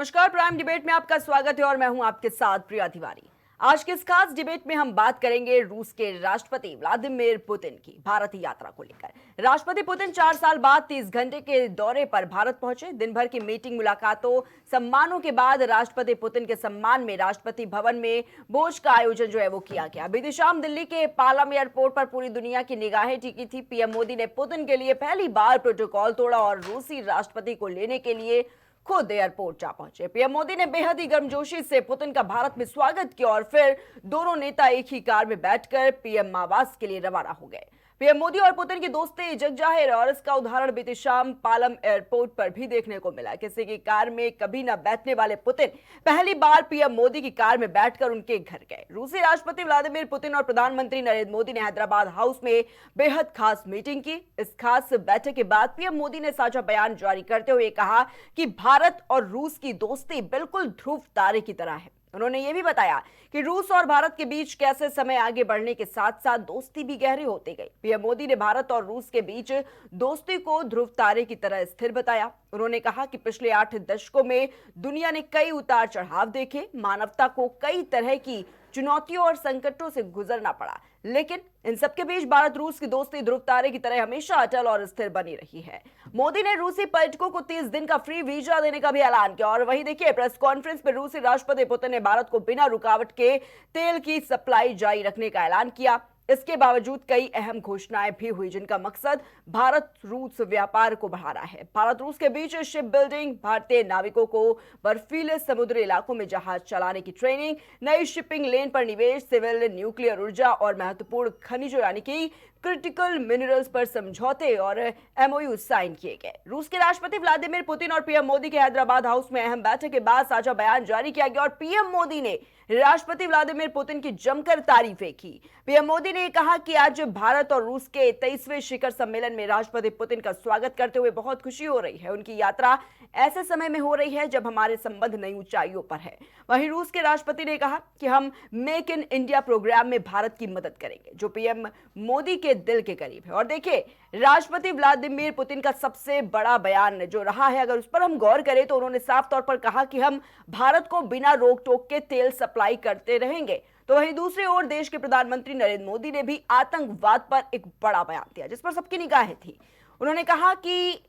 नमस्कार, prime debate में आपका स्वागत है और मैं हूं आपके साथ प्रिया तिवारी। आज के इस खास डिबेट में हम बात करेंगे रूस के राष्ट्रपति व्लादिमीर पुतिन की भारत यात्रा को लेकर। राष्ट्रपति पुतिन 4 साल बाद 30 घंटे के दौरे पर भारत पहुंचे। दिन भर की मीटिंग, मुलाकातों, सम्मानों के बाद राष्ट्रपति पुतिन के सम्मान में राष्ट्रपति भवन में भोज का आयोजन जो है वो किया गया। बीती शाम दिल्ली के पालम एयरपोर्ट पर पूरी दुनिया की निगाहें टिकी थी। पीएम मोदी ने पुतिन के लिए पहली बार प्रोटोकॉल तोड़ा और रूसी राष्ट्रपति को लेने के लिए खुद एयरपोर्ट जा पहुंचे। पीएम मोदी ने बेहद ही गर्मजोशी से पुतिन का भारत में स्वागत किया और फिर दोनों नेता एक ही कार में बैठकर पीएम आवास के लिए रवाना हो गए। पीएम मोदी और पुतिन की दोस्ती जग जाहिर है और इसका उदाहरण बीती शाम पालम एयरपोर्ट पर भी देखने को मिला। किसी की कार में कभी न बैठने वाले पुतिन पहली बार पीएम मोदी की कार में बैठकर उनके घर गए। रूसी राष्ट्रपति व्लादिमीर पुतिन और प्रधानमंत्री नरेंद्र मोदी ने हैदराबाद हाउस में बेहद खास मीटिंग की। इस खास बैठक के बाद पीएम मोदी ने साझा बयान जारी करते हुए कहा कि भारत और रूस की दोस्ती बिल्कुल ध्रुव तारे की तरह है। उन्होंने ये भी बताया कि रूस और भारत के बीच कैसे समय आगे बढ़ने के साथ साथ दोस्ती भी गहरी होती गई। पीएम मोदी ने भारत और रूस के बीच दोस्ती को ध्रुव तारे की तरह स्थिर बताया। उन्होंने कहा कि पिछले 8 दशकों में दुनिया ने कई उतार चढ़ाव देखे, मानवता को कई तरह की चुनौतियों और संकटों से गुजरना पड़ा, लेकिन इन सबके बीच भारत रूस की दोस्ती ध्रुव तारे की तरह हमेशा अटल और स्थिर बनी रही है। मोदी ने रूसी पर्यटकों को 30 दिन का फ्री वीजा देने का भी ऐलान किया और वहीं देखिए, प्रेस कॉन्फ्रेंस में रूसी राष्ट्रपति पुतिन ने भारत को बिना रुकावट के तेल की सप्लाई जारी रखने का ऐलान किया। इसके बावजूद कई अहम घोषणाएं भी हुई जिनका मकसद भारत रूस व्यापार को बढ़ाना है। भारत रूस के बीच शिप बिल्डिंग, भारतीय नाविकों को बर्फीले समुद्री इलाकों में जहाज चलाने की ट्रेनिंग, नई शिपिंग लेन पर निवेश, सिविल, न्यूक्लियर ऊर्जा और महत्वपूर्ण खनिजों यानी कि क्रिटिकल मिनरल्स पर समझौते और एमओयू साइन किए गए। रूस के राष्ट्रपति व्लादिमीर पुतिन और पीएम मोदी के हैदराबाद हाउस में अहम बैठक के बाद साझा बयान जारी किया गया और पीएम मोदी ने राष्ट्रपति व्लादिमीर पुतिन की जमकर तारीफें की। पीएम मोदी ने कहा कि आज भारत और रूस के 23वें शिखर सम्मेलन में राष्ट्रपति पुतिन का स्वागत करते हुए बहुत खुशी हो रही है। उनकी यात्रा ऐसे समय में हो रही है जब हमारे संबंध नई ऊंचाइयों पर है। वहीं रूस के राष्ट्रपति ने कहा कि हम मेक इन इंडिया प्रोग्राम में भारत की मदद करेंगे, जो पीएम मोदी के दिल के करीब है। और देखिए, राष्ट्रपति व्लादिमीर पुतिन का सबसे बड़ा बयान जो रहा है, अगर उस पर हम गौर करें तो उन्होंने साफ तौर पर कहा कि हम भारत को बिना रोक टोक के तेल सप्लाई करते रहेंगे। तो वहीं दूसरी ओर देश के प्रधानमंत्री नरेंद्र मोदी ने भी आतंकवाद पर एक बड़ा बयान दिया जिस पर सबकी निगाहें थी। उन्होंने कहा कि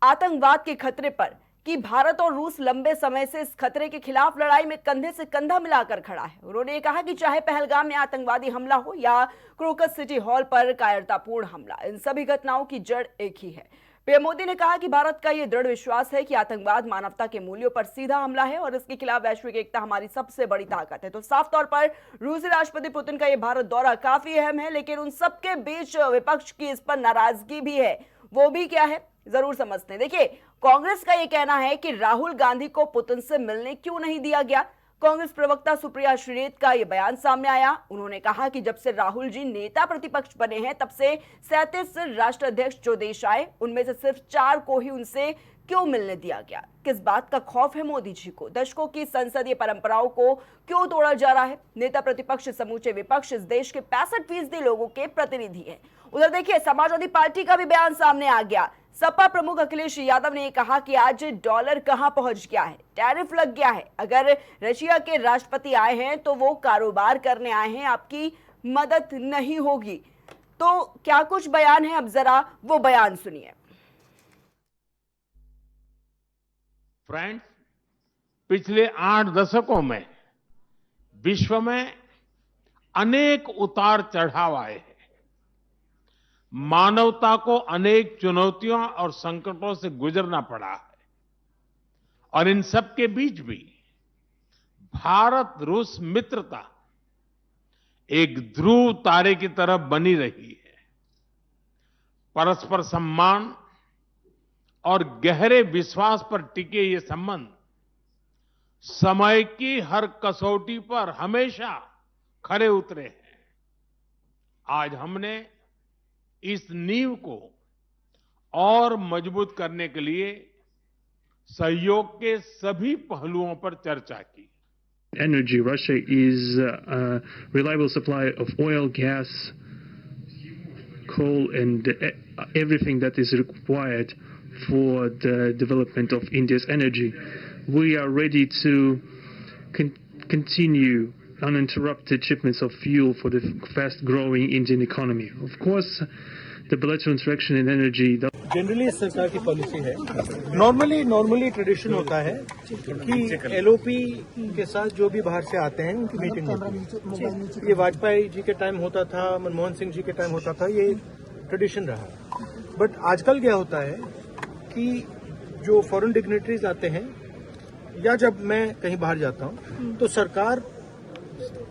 आतंकवाद के खतरे पर कि भारत और रूस लंबे समय से इस खतरे के खिलाफ लड़ाई में कंधे से कंधा मिलाकर खड़ा है। उन्होंने ये कहा कि चाहे पहलगाम में आतंकवादी हमला हो या क्रोकस सिटी हॉल पर कायरतापूर्ण हमला, इन सभी घटनाओं की जड़ एक ही है। पीएम मोदी ने कहा कि भारत का यह दृढ़ विश्वास है कि आतंकवाद मानवता के मूल्यों पर सीधा हमला है और इसके खिलाफ वैश्विक एकता हमारी सबसे बड़ी ताकत है। तो साफ तौर पर रूसी राष्ट्रपति पुतिन का यह भारत दौरा काफी अहम है, लेकिन उन सबके बीच विपक्ष की इस पर नाराजगी भी है। वो भी क्या है, जरूर समझते हैं। देखिए, कांग्रेस का यह कहना है कि राहुल गांधी को पुतिन से मिलने क्यों नहीं दिया गया। कांग्रेस प्रवक्ता सुप्रिया श्रीनेत का यह बयान सामने आया। उन्होंने कहा कि जब से राहुल जी नेता प्रतिपक्ष बने हैं तब से 37 राष्ट्राध्यक्ष जो देश आए, उनमें से सिर्फ 4 को ही उनसे क्यों मिलने दिया गया। किस बात का खौफ है मोदी जी को? दशकों की संसदीय परंपराओं को क्यों तोड़ा जा रहा है? नेता प्रतिपक्ष समूचे विपक्ष इस देश के 65% लोगों के प्रतिनिधि है। उधर देखिए, समाजवादी पार्टी का भी बयान सामने आ गया। सपा प्रमुख अखिलेश यादव ने कहा कि आज डॉलर कहां पहुंच गया है, टैरिफ लग गया है। अगर रशिया के राष्ट्रपति आए हैं तो वो कारोबार करने आए हैं, आपकी मदद नहीं होगी। तो क्या कुछ बयान है, अब जरा वो बयान सुनिए। फ्रेंड्स, पिछले 8 दशकों में विश्व में अनेक उतार चढ़ाव आए हैं। मानवता को अनेक चुनौतियों और संकटों से गुजरना पड़ा है और इन सब के बीच भी भारत रूस मित्रता एक ध्रुव तारे की तरह बनी रही है। परस्पर सम्मान और गहरे विश्वास पर टिके ये संबंध समय की हर कसौटी पर हमेशा खरे उतरे हैं। आज हमने इस नींव को और मजबूत करने के लिए सहयोग के सभी पहलुओं पर चर्चा की। Energy, Russia is a reliable supply of oil, gas, coal and everything that is required for the development of India's energy. We are ready to continue uninterrupted shipments of fuel for the fast-growing Indian economy. Of course, the bilateral interaction in energy. Generally सरकार की policy है, normally tradition होता है कि LOP के साथ जो भी बाहर से आते हैं उनकी मीटिंग होती है। ये वाजपेयी जी के टाइम होता था, मनमोहन सिंह जी के टाइम होता था, ये ट्रेडिशन रहा। बट आजकल क्या होता है कि जो फॉरेन डिग्नेटरीज आते हैं या जब मैं कहीं बाहर जाता हूं तो सरकार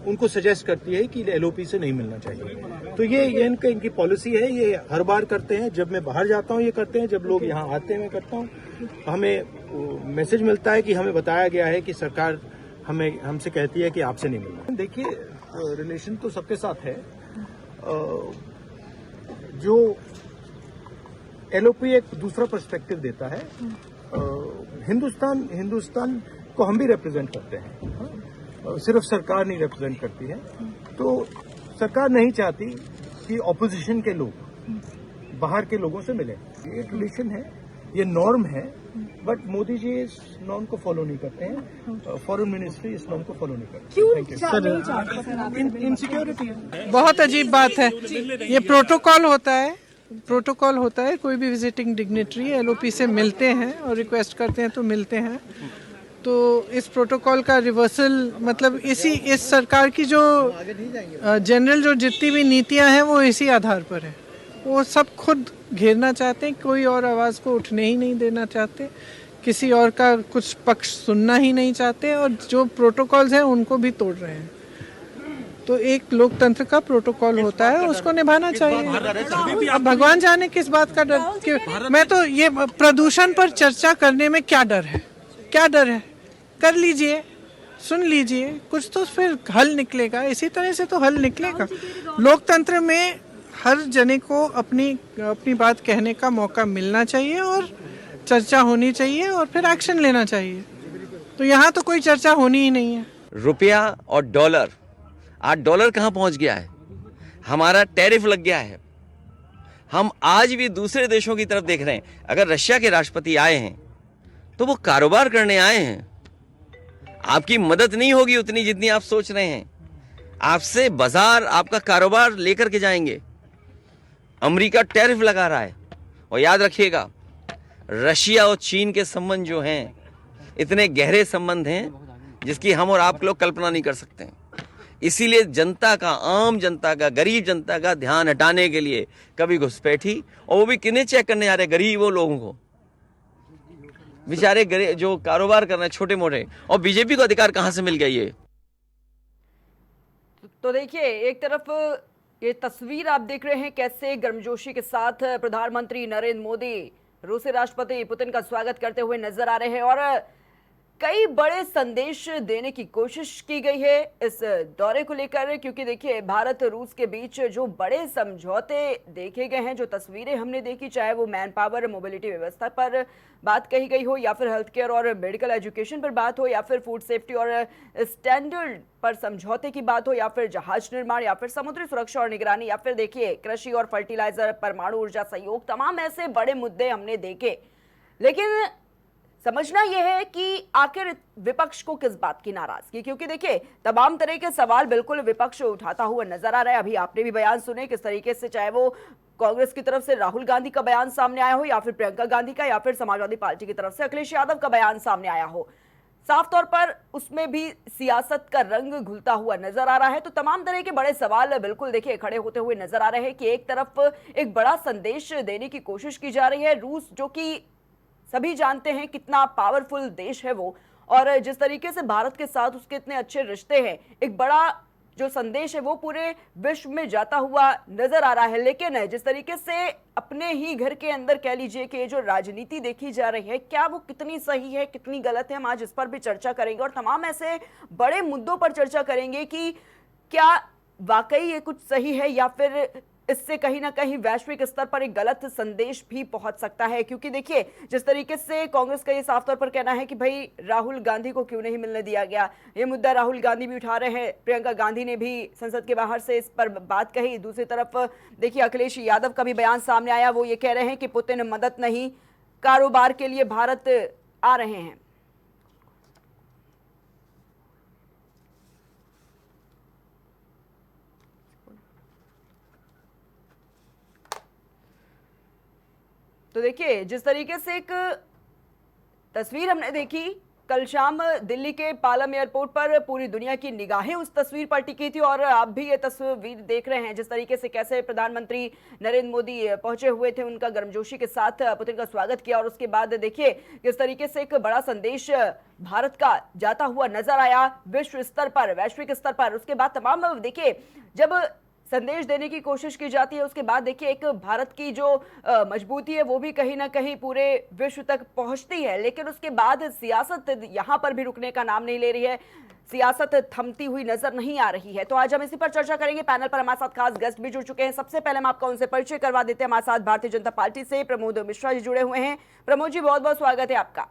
उनको सजेस्ट करती है कि एलओपी से नहीं मिलना चाहिए। तो ये इनकी पॉलिसी है, ये हर बार करते हैं। जब मैं बाहर जाता हूं ये करते हैं, जब लोग यहाँ आते हैं मैं करता हूं। हमें मैसेज मिलता है कि हमें बताया गया है कि सरकार हमसे कहती है कि आपसे नहीं मिलना। देखिए, रिलेशन तो सबके साथ है। जो एलओपी एक दूसरा पर्सपेक्टिव देता है। हिंदुस्तान को हम भी रिप्रेजेंट करते हैं, सिर्फ सरकार नहीं रिप्रेजेंट करती है। तो सरकार नहीं चाहती कि ऑपोजिशन के लोग बाहर के लोगों से मिले। ये ट्रेडिशन है, ये नॉर्म है, बट मोदी जी इस नॉर्म को फॉलो नहीं करते हैं। फॉरेन मिनिस्ट्री इस नॉर्म को फॉलो नहीं करती। इनसिक्योरिटी बहुत अजीब बात है। ये प्रोटोकॉल होता है। कोई भी विजिटिंग डिग्नेटरी एलओपी से मिलते हैं और रिक्वेस्ट करते हैं तो मिलते हैं। तो इस प्रोटोकॉल का रिवर्सल मतलब इस सरकार की जो जनरल जो जितनी भी नीतियां हैं वो इसी आधार पर है। वो सब खुद घेरना चाहते हैं, कोई और आवाज़ को उठने ही नहीं देना चाहते, किसी और का कुछ पक्ष सुनना ही नहीं चाहते, और जो प्रोटोकॉल्स हैं उनको भी तोड़ रहे हैं। तो एक लोकतंत्र का प्रोटोकॉल होता है, उसको निभाना चाहिए। अब भगवान जाने किस बात का डर। मैं तो ये प्रदूषण पर चर्चा करने में क्या डर है? कर लीजिए, सुन लीजिए, कुछ तो फिर हल निकलेगा। इसी तरह से तो हल निकलेगा। लोकतंत्र में हर जने को अपनी बात कहने का मौका मिलना चाहिए और चर्चा होनी चाहिए और फिर एक्शन लेना चाहिए। तो यहाँ तो कोई चर्चा होनी ही नहीं है। रुपया और डॉलर, आज डॉलर कहाँ पहुँच गया है? हमारा टैरिफ लग गया है। हम आज भी दूसरे देशों की तरफ देख रहे हैं। अगर रशिया के राष्ट्रपति आए हैं तो वो कारोबार करने आए हैं। आपकी मदद नहीं होगी उतनी जितनी आप सोच रहे हैं। आपसे बाजार, आपका कारोबार लेकर के जाएंगे। अमेरिका टैरिफ लगा रहा है। और याद रखिएगा, रशिया और चीन के संबंध जो हैं इतने गहरे संबंध हैं जिसकी हम और आप लोग कल्पना नहीं कर सकते हैं। इसीलिए जनता का, आम जनता का, गरीब जनता का ध्यान हटाने के लिए कभी घुसपैठी, और वो भी किन्हें चेक करने आ रहे? गरीबों लोगों को, बेचारे जो कारोबार कर रहे हैं छोटे मोटे। और बीजेपी को अधिकार कहां से मिल गया? ये तो देखिए, एक तरफ ये तस्वीर आप देख रहे हैं कैसे गर्मजोशी के साथ प्रधानमंत्री नरेंद्र मोदी रूसी राष्ट्रपति पुतिन का स्वागत करते हुए नजर आ रहे हैं, और कई बड़े संदेश देने की कोशिश की गई है इस दौरे को लेकर। क्योंकि देखिए, भारत रूस के बीच जो बड़े समझौते देखे गए हैं, जो तस्वीरें हमने देखी, चाहे वो मैन पावर, मोबिलिटी व्यवस्था पर बात कही गई हो, या फिर हेल्थ केयर और मेडिकल एजुकेशन पर बात हो, या फिर फूड सेफ्टी और स्टैंडर्ड पर समझौते की बात हो, या फिर जहाज निर्माण, या फिर समुद्री सुरक्षा और निगरानी, या फिर देखिए कृषि और फर्टिलाइजर, परमाणु ऊर्जा सहयोग, तमाम ऐसे बड़े मुद्दे हमने देखे। लेकिन समझना यह है कि आखिर विपक्ष को किस बात की नाराजगी, क्योंकि देखिए तमाम तरह के सवाल बिल्कुल विपक्ष उठाता हुआ नजर आ रहा है। अभी आपने भी बयान सुने किस तरीके से, चाहे वो कांग्रेस की तरफ से राहुल गांधी का बयान सामने आया हो, या फिर प्रियंका गांधी का, या फिर समाजवादी पार्टी की तरफ से अखिलेश यादव का बयान सामने आया हो, साफ तौर पर उसमें भी सियासत का रंग घुलता हुआ नजर आ रहा है। तो तमाम तरह के बड़े सवाल बिल्कुल देखिए खड़े होते हुए नजर आ रहे हैं कि एक तरफ एक बड़ा संदेश देने की कोशिश की जा रही है। रूस, जो कि सभी जानते हैं कितना पावरफुल देश है वो, और जिस तरीके से भारत के साथ उसके इतने अच्छे रिश्ते हैं, एक बड़ा जो संदेश है वो पूरे विश्व में जाता हुआ नजर आ रहा है। लेकिन जिस तरीके से अपने ही घर के अंदर कह लीजिए कि जो राजनीति देखी जा रही है, क्या वो कितनी सही है, कितनी गलत है, हम आज इस पर भी चर्चा करेंगे और तमाम ऐसे बड़े मुद्दों पर चर्चा करेंगे कि क्या वाकई ये कुछ सही है, या फिर इससे कहीं ना कहीं वैश्विक स्तर पर एक गलत संदेश भी पहुंच सकता है। क्योंकि देखिए, जिस तरीके से कांग्रेस का ये साफ तौर पर कहना है कि भाई राहुल गांधी को क्यों नहीं मिलने दिया गया, ये मुद्दा राहुल गांधी भी उठा रहे हैं, प्रियंका गांधी ने भी संसद के बाहर से इस पर बात कही। दूसरी तरफ देखिए, अखिलेश यादव का भी बयान सामने आया, वो ये कह रहे हैं कि पुतिन मदद नहीं, कारोबार के लिए भारत आ रहे हैं? तो देखिए, जिस तरीके से एक तस्वीर हमने देखी कल शाम दिल्ली के पालम एयरपोर्ट पर, पूरी दुनिया की निगाहें उस तस्वीर पर टिकी थी और आप भी ये तस्वीर देख रहे हैं जिस तरीके से कैसे प्रधानमंत्री नरेंद्र मोदी पहुंचे हुए थे, उनका गर्मजोशी के साथ पुतिन का स्वागत किया और उसके बाद देखिए किस तरीके से एक बड़ा संदेश भारत का जाता हुआ नजर आया विश्व स्तर पर, वैश्विक स्तर पर। उसके बाद तमाम देखिए जब संदेश देने की कोशिश की जाती है, उसके बाद देखिए एक भारत की जो मजबूती है वो भी कहीं ना कहीं पूरे विश्व तक पहुंचती है, लेकिन उसके बाद सियासत यहां पर भी रुकने का नाम नहीं ले रही है, सियासत थमती हुई नजर नहीं आ रही है। तो आज हम इसी पर चर्चा करेंगे। पैनल पर हमारे साथ खास गेस्ट भी जुड़ चुके हैं। सबसे पहले हम आपका उनसे परिचय करवा देते हैं। हमारे साथ भारतीय जनता पार्टी से प्रमोद मिश्रा जी जुड़े हुए हैं। प्रमोद जी, बहुत बहुत स्वागत है आपका।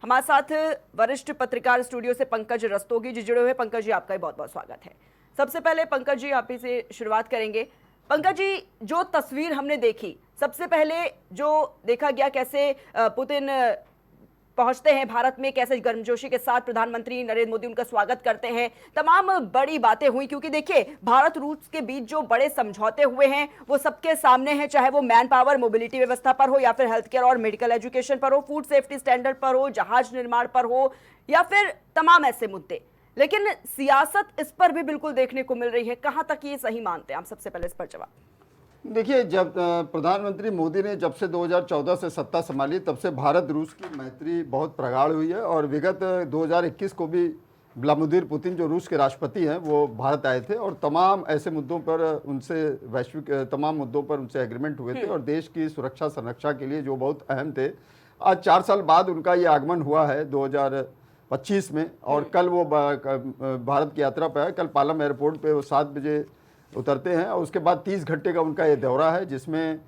हमारे साथ वरिष्ठ पत्रकार स्टूडियो से पंकज रस्तोगी जी जुड़े हुए। पंकज जी, आपका भी बहुत बहुत स्वागत है। सबसे पहले पंकज जी आप ही से शुरुआत करेंगे। पंकज जी, जो तस्वीर हमने देखी, सबसे पहले जो देखा गया कैसे पुतिन पहुंचते हैं भारत में, कैसे गर्मजोशी के साथ प्रधानमंत्री नरेंद्र मोदी उनका स्वागत करते हैं, तमाम बड़ी बातें हुई क्योंकि देखिए भारत रूस के बीच जो बड़े समझौते हुए हैं वो सबके सामने हैं, चाहे वो मैन पावर मोबिलिटी व्यवस्था पर हो या फिर हेल्थ केयर और मेडिकल एजुकेशन पर हो, फूड सेफ्टी स्टैंडर्ड पर हो, जहाज निर्माण पर हो या फिर तमाम ऐसे मुद्दे। लेकिन सियासत इस पर भी बिल्कुल देखने को मिल रही है। कहां तक ये सही मानते हैं आप? सबसे पहले इस पर जवाब। देखिए, जब प्रधानमंत्री मोदी ने जब से 2014 से सत्ता संभाली तब से भारत रूस की मैत्री बहुत प्रगाढ़ हुई है और विगत 2021 को भी व्लादिमीर पुतिन जो रूस के राष्ट्रपति हैं वो भारत आए थे और तमाम ऐसे मुद्दों पर उनसे वैश्विक तमाम मुद्दों पर उनसे एग्रीमेंट हुए थे और देश की सुरक्षा संरक्षा के लिए जो बहुत अहम थे। आज 4 साल बाद उनका ये आगमन हुआ है 2025 में और कल वो भारत की यात्रा पर है। कल पालम एयरपोर्ट पे वो 7 बजे उतरते हैं और उसके बाद 30 घंटे का उनका ये दौरा है जिसमें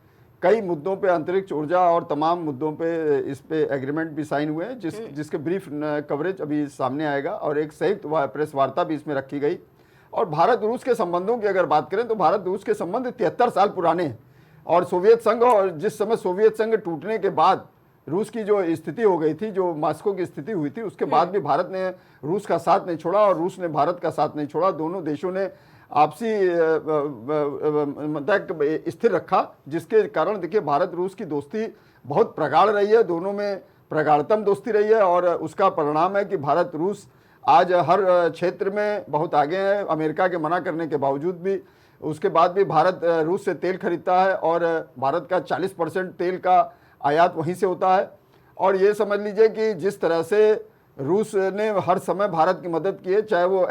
कई मुद्दों पे, अंतरिक्ष ऊर्जा और तमाम मुद्दों पे इस पे एग्रीमेंट भी साइन हुए हैं जिसके ब्रीफ कवरेज अभी सामने आएगा और एक संयुक्त प्रेस वार्ता भी इसमें रखी गई। और भारत रूस के संबंधों की अगर बात करें तो भारत रूस के संबंध 73 साल पुराने हैं और सोवियत संघ, और जिस समय सोवियत संघ टूटने के बाद रूस की जो स्थिति हो गई थी, जो मॉस्को की स्थिति हुई थी, उसके बाद भी भारत ने रूस का साथ नहीं छोड़ा और रूस ने भारत का साथ नहीं छोड़ा। दोनों देशों ने आपसी स्थिर रखा जिसके कारण देखिए भारत रूस की दोस्ती बहुत प्रगाढ़ रही है, दोनों में प्रगाढ़तम दोस्ती रही है और उसका परिणाम है कि भारत रूस आज हर क्षेत्र में बहुत आगे है, अमेरिका के मना करने के बावजूद भी। उसके बाद भी भारत रूस से तेल खरीदता है और भारत का 40% तेल का आयात वहीं से होता है। और ये समझ लीजिए कि जिस तरह से रूस ने हर समय भारत की मदद की है, चाहे वो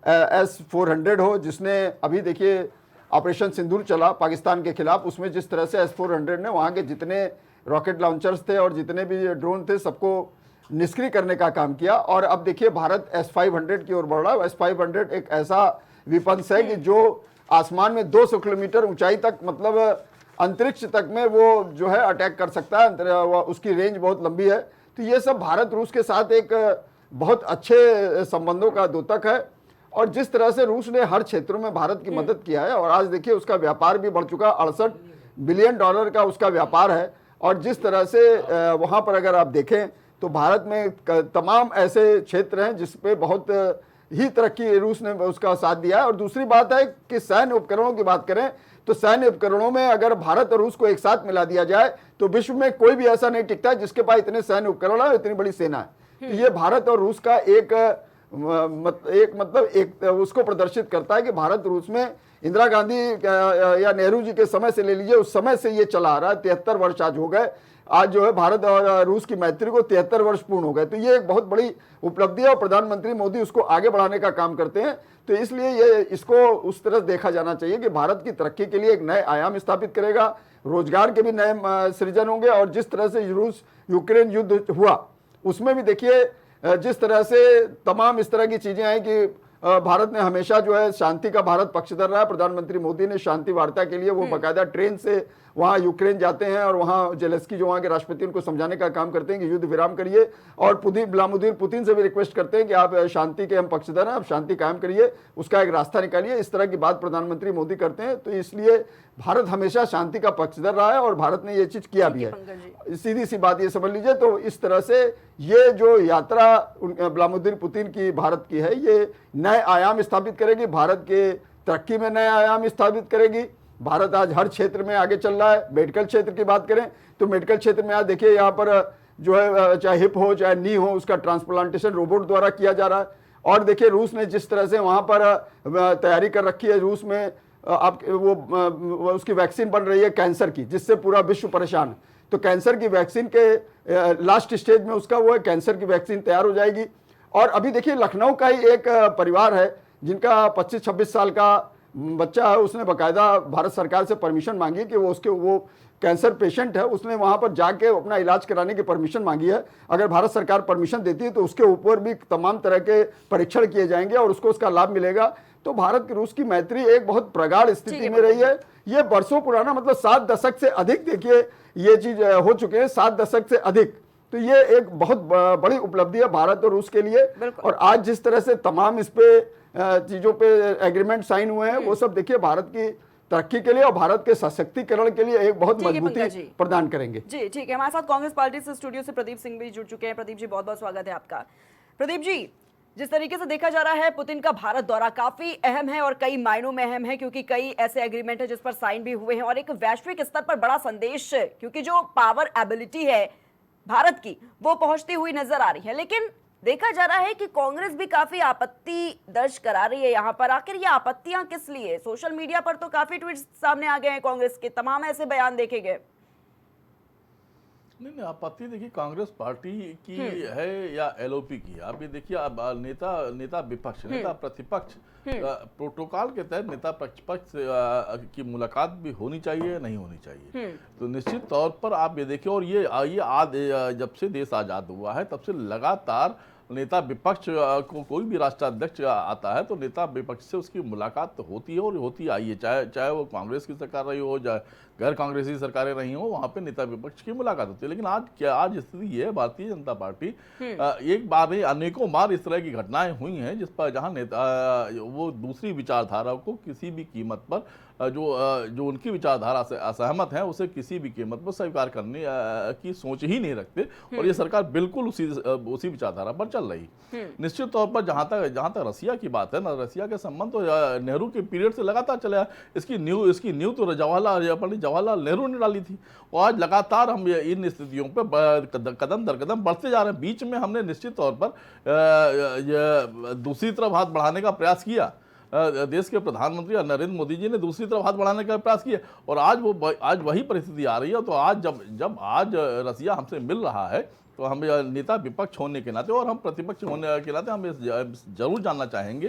S-400 हो, जिसने अभी देखिए ऑपरेशन सिंदूर चला पाकिस्तान के खिलाफ, उसमें जिस तरह से S-400 ने वहाँ के जितने रॉकेट लॉन्चर्स थे और जितने भी ड्रोन थे सबको निष्क्रिय करने का काम किया। और अब देखिए भारत S-500 की ओर बढ़ रहा है। S-500 एक ऐसा विपंस है कि जो आसमान में 200 किलोमीटर ऊंचाई तक, मतलब अंतरिक्ष तक में वो जो है अटैक कर सकता है, उसकी रेंज बहुत लंबी है। तो ये सब भारत रूस के साथ एक बहुत अच्छे संबंधों का द्योतक है और जिस तरह से रूस ने हर क्षेत्रों में भारत की मदद किया है और आज देखिए उसका व्यापार भी बढ़ चुका, 68 बिलियन डॉलर का उसका व्यापार है। और जिस तरह से वहाँ पर अगर आप देखें तो भारत में तमाम ऐसे क्षेत्र हैं जिस पे बहुत ही तरक्की रूस ने उसका साथ दिया है। और दूसरी बात है कि सैन्य उपकरणों की बात करें तो सैन्य उपकरणों में अगर भारत और रूस को एक साथ मिला दिया जाए तो विश्व में कोई भी ऐसा नहीं टिकता जिसके पास इतने सैन्य उपकरण है, इतनी बड़ी सेना है। तो ये भारत और रूस का एक उसको प्रदर्शित करता है कि भारत रूस में इंदिरा गांधी या नेहरू जी के समय से ले लीजिए, उस समय से ये चला आ रहा है। 73 वर्ष आज हो गए। आज जो है भारत और रूस की मैत्री को 73 वर्ष पूर्ण हो गए। तो ये एक बहुत बड़ी उपलब्धि है और प्रधानमंत्री मोदी उसको आगे बढ़ाने का काम करते हैं। तो इसलिए ये इसको उस तरह देखा जाना चाहिए कि भारत की तरक्की के लिए एक नए आयाम स्थापित करेगा, रोजगार के भी नए सृजन होंगे। और जिस तरह से रूस यूक्रेन युद्ध हुआ उसमें भी देखिए जिस तरह से तमाम इस तरह की चीजें आई कि भारत ने हमेशा जो है शांति का भारत पक्षधर रहा है। प्रधानमंत्री मोदी ने शांति वार्ता के लिए वो बाकायदा ट्रेन से वहाँ यूक्रेन जाते हैं और वहाँ जेलेस्की जो वहाँ के राष्ट्रपति उनको समझाने का काम करते हैं कि युद्ध विराम करिए, और व्लादिमीर पुतिन से भी रिक्वेस्ट करते हैं कि आप शांति के हम पक्षधर हैं, आप शांति कायम करिए, उसका एक रास्ता निकालिए। इस तरह की बात प्रधानमंत्री मोदी करते हैं। तो इसलिए भारत हमेशा शांति का पक्षधर रहा है और भारत ने ये चीज किया भी है। सीधी सी बात ये समझ लीजिए। तो इस तरह से ये जो यात्रा व्लादिमीर पुतिन की भारत की है, ये नए आयाम स्थापित करेगी, भारत के तरक्की में नए आयाम स्थापित करेगी। भारत आज हर क्षेत्र में आगे चल रहा है। मेडिकल क्षेत्र की बात करें तो मेडिकल क्षेत्र में आज देखिए यहाँ पर जो है चाहे हिप हो चाहे नी हो, उसका ट्रांसप्लांटेशन रोबोट द्वारा किया जा रहा है। और देखिए रूस ने जिस तरह से वहाँ पर तैयारी कर रखी है, रूस में आप वो उसकी वैक्सीन बन रही है कैंसर की, जिससे पूरा विश्व परेशान है। तो कैंसर की वैक्सीन के लास्ट स्टेज में उसका वो है, कैंसर की वैक्सीन तैयार हो जाएगी। और अभी देखिए लखनऊ का ही एक परिवार है जिनका 25-26 साल का बच्चा है, उसने बाकायदा भारत सरकार से परमिशन मांगी कि वो कैंसर पेशेंट है, उसने वहाँ पर जाके अपना इलाज कराने की परमिशन मांगी है। अगर भारत सरकार परमिशन देती है तो उसके ऊपर भी तमाम तरह के परीक्षण किए जाएंगे और उसको उसका लाभ मिलेगा। तो भारत की रूस की मैत्री एक बहुत प्रगाढ़ स्थिति में रही है। ये बरसों पुराना, मतलब 7 दशक से अधिक देखिए ये चीज हो चुके हैं, 7 दशक से अधिक। तो ये एक बहुत बड़ी उपलब्धि है भारत और रूस के लिए। और आज जिस तरह से तमाम इस पे चीजों पे एग्रीमेंट साइन हुए हैं, वो सब देखिए भारत की तरक्की के लिए और भारत के सशक्तिकरण के लिए एक बहुत मजबूती प्रदान करेंगे। जी ठीक है, हमारे साथ कांग्रेस पार्टी से स्टूडियो से प्रदीप सिंह भी जुड़ चुके हैं। प्रदीप जी बहुत बहुत स्वागत है आपका। प्रदीप जी, जिस तरीके से देखा जा रहा है पुतिन का भारत दौरा काफी अहम है और कई मायनों में अहम है, क्योंकि कई ऐसे एग्रीमेंट है जिस पर साइन भी हुए हैं और एक वैश्विक स्तर पर बड़ा संदेश, क्योंकि जो पावर एबिलिटी है भारत की वो पहुंचती हुई नजर आ रही है। लेकिन देखा जा रहा है कि कांग्रेस भी काफी आपत्ति दर्ज करा रही है यहाँ पर। आखिर ये आपत्तियां किस लिए? सोशल मीडिया पर तो काफी ट्वीट्स सामने आ गए हैं, कांग्रेस के तमाम ऐसे बयान देखे गए। नहीं, आपत्ति देखिए कांग्रेस पार्टी की है या एलओपी की। आप ये देखिए, अब नेता विपक्ष, नेता प्रतिपक्ष प्रोटोकॉल के तहत नेता प्रतिपक्ष की मुलाकात भी होनी चाहिए, नहीं होनी चाहिए। तो निश्चित तौर पर आप ये देखिए, और ये जब से देश आजाद हुआ है तब से लगातार नेता विपक्ष को कोई भी राष्ट्राध्यक्ष आता है तो नेता विपक्ष से उसकी मुलाकात तो होती है और होती आई है, चाहे वो कांग्रेस की सरकार रही हो, चाहे गैर कांग्रेसी सरकारें रही हो, वहाँ पे नेता विपक्ष की मुलाकात होती है। लेकिन आज स्थिति ये है, भारतीय जनता पार्टी एक बार नहीं अनेकों बार इस तरह की घटनाएं हुई हैं जिस पर जहाँ नेता वो दूसरी विचारधारा को किसी भी कीमत पर जो उनकी विचारधारा से असहमत है उसे किसी भी कीमत पर स्वीकार करने की सोच ही नहीं रखते, और ये सरकार बिल्कुल उसी विचारधारा पर चल रही। निश्चित तौर पर जहां तक रसिया की बात है ना, रसिया के संबंध तो नेहरू के पीरियड से लगातार चले। इसकी न्यू तो जवाहरलाल नेहरू ने डाली थी, और आज लगातार हम इन स्थितियों पर कदम दर कदम बढ़ते जा रहे हैं। बीच में हमने निश्चित तौर पर दूसरी तरफ हाथ बढ़ाने का प्रयास किया, देश के प्रधानमंत्री नरेंद्र मोदी जी ने दूसरी तरफ हाथ बढ़ाने का प्रयास किया, और आज वही परिस्थिति आ रही है। तो आज जब आज रसिया हमसे मिल रहा है तो हम नेता विपक्ष होने के नाते और हम प्रतिपक्ष होने के नाते हम जरूर जानना चाहेंगे,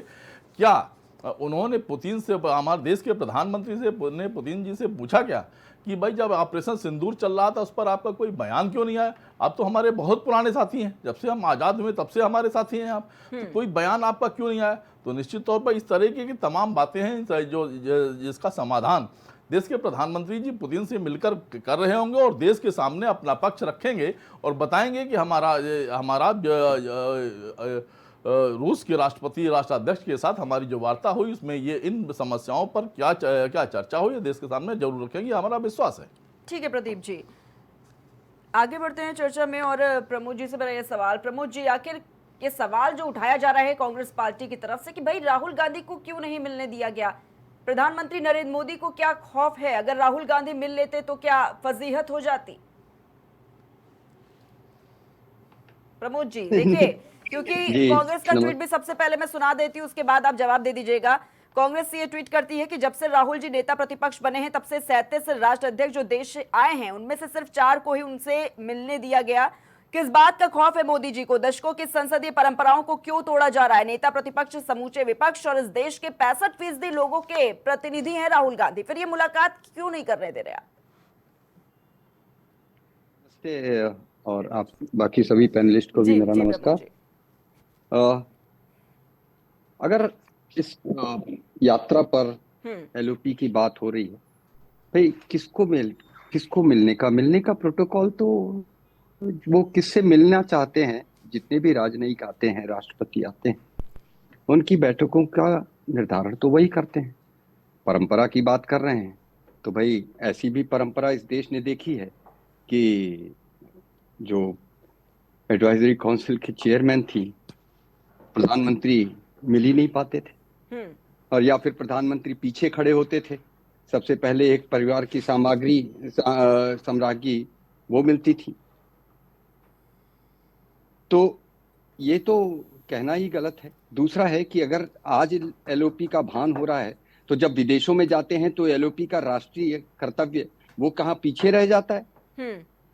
क्या उन्होंने पुतिन से, हमारे देश के प्रधानमंत्री ने पुतिन जी से पूछा क्या कि भाई जब ऑपरेशन सिंदूर चल रहा था उस पर आपका कोई बयान क्यों नहीं आया? आप तो हमारे बहुत पुराने साथी हैं, जब से हम आज़ाद हुए तब से हमारे साथी हैं आप, तो कोई बयान आपका क्यों नहीं आया? तो निश्चित तौर पर इस तरीके की तमाम बातें हैं जिसका समाधान देश के प्रधानमंत्री जी पुतिन से मिलकर कर रहे होंगे और देश के सामने अपना पक्ष रखेंगे और बताएंगे कि हमारा रूस के राष्ट्राध्यक्ष के साथ हमारी जो वार्ता हुई उसमें ये इन समस्याओं पर क्या चर्चा हुई, देश के सामने जरूर रखेंगे, हमारा विश्वास है। ठीक है प्रदीप जी, आगे बढ़ते हैं चर्चा में और प्रमोद जी से मेरा ये सवाल। प्रमोद जी, आखिर ये सवाल जो उठाया जा रहा है कांग्रेस पार्टी की तरफ से कि भाई राहुल गांधी को क्यों नहीं मिलने दिया गया, प्रधानमंत्री नरेंद्र मोदी को क्या खौफ है? अगर राहुल गांधी मिल लेते तो क्या फजीहत हो जाती? प्रमोद जी देखिए, क्योंकि कांग्रेस का ट्वीट भी सबसे पहले मैं सुना देती हूँ, उसके बाद आप जवाब दे दीजिएगा। कांग्रेस ये ट्वीट करती है कि जब से राहुल जी नेता प्रतिपक्ष बने हैं तब से 37 राष्ट्र अध्यक्ष जो देश आए हैं उनमें से सिर्फ 4 को ही उनसे मिलने दिया गया। किस बात का खौफ है मोदी जी को? दशकों की संसदीय परंपराओं को क्यों तोड़ा जा रहा है? नेता प्रतिपक्ष समूचे विपक्ष और इस देश के 65% लोगों के प्रतिनिधि हैं राहुल गांधी, फिर ये मुलाकात क्यों नहीं करने दे रहे आप? और आप बाकी सभी पैनलिस्ट को भी मेरा नमस्कार। अगर इस यात्रा पर एलओपी की बात हो रही है, भाई किसको किसको मिलने का प्रोटोकॉल तो वो किससे मिलना चाहते हैं, जितने भी राजनयिक आते हैं, राष्ट्रपति आते हैं, उनकी बैठकों का निर्धारण तो वही करते हैं। परंपरा की बात कर रहे हैं तो भाई ऐसी भी परंपरा इस देश ने देखी है कि जो एडवाइजरी काउंसिल के चेयरमैन थी, प्रधानमंत्री मिल ही नहीं पाते थे, और या फिर प्रधानमंत्री पीछे खड़े होते थे। सबसे पहले एक परिवार की सामग्री वो मिलती थी। तो ये तो कहना ही गलत है। दूसरा है कि अगर आज एलओपी का भान हो रहा है तो जब विदेशों में जाते हैं तो एलओपी का राष्ट्रीय कर्तव्य वो कहाँ पीछे रह जाता है?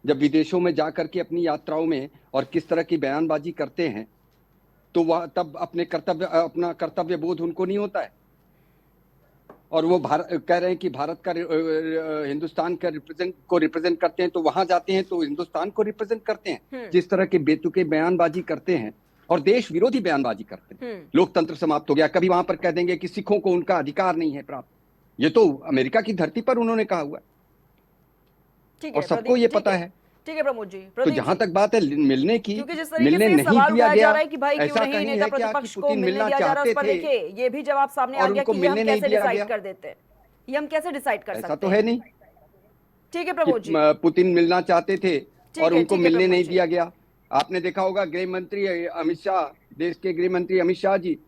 जब विदेशों में जाकर के अपनी यात्राओं में और किस तरह की बयानबाजी करते हैं तो वह तब अपना कर्तव्य बोध उनको नहीं होता है, और वो कह रहे हैं कि भारत का हिंदुस्तान का रिप्रेजेंट करते हैं, तो वहां जाते हैं तो हिंदुस्तान को रिप्रेजेंट करते हैं। जिस तरह के बेतुके बयानबाजी करते हैं और देश विरोधी बयानबाजी करते हैं, लोकतंत्र समाप्त हो गया। कभी वहां पर कह देंगे कि सिखों को उनका अधिकार नहीं है प्राप्त। ये तो अमेरिका की धरती पर उन्होंने कहा हुआ है और सबको ये पता है। ठीक है प्रमोद जी। तो जहां तक बात है मिलने की, क्योंकि जिस तरीके मिलने से नहीं सवाल दिया उठाया गया, जा रहा है कि भाई क्यों नहीं नेता है प्रतिपक्ष कि को पुतिन मिलने मिलना दिया जा रहा है, उस पर चाहते देखिए ये भी जवाब सामने आ और गया उनको कि ये हम मिलने नहीं कैसे दिया डिसाइड गया। कर देते हैं, ये हम कैसे डिसाइड कर ऐसा सकते तो हैं। है नहीं ठीक है प्रमोद जी। कि पुतिन मिलना चाहते थे और उनको ठीक है मिलने प्रमोद नहीं जी। दिया गया। आपने देखा होगा गृह मंत्री अमित शाह, देश के गृह मंत्री अमित शाह जी,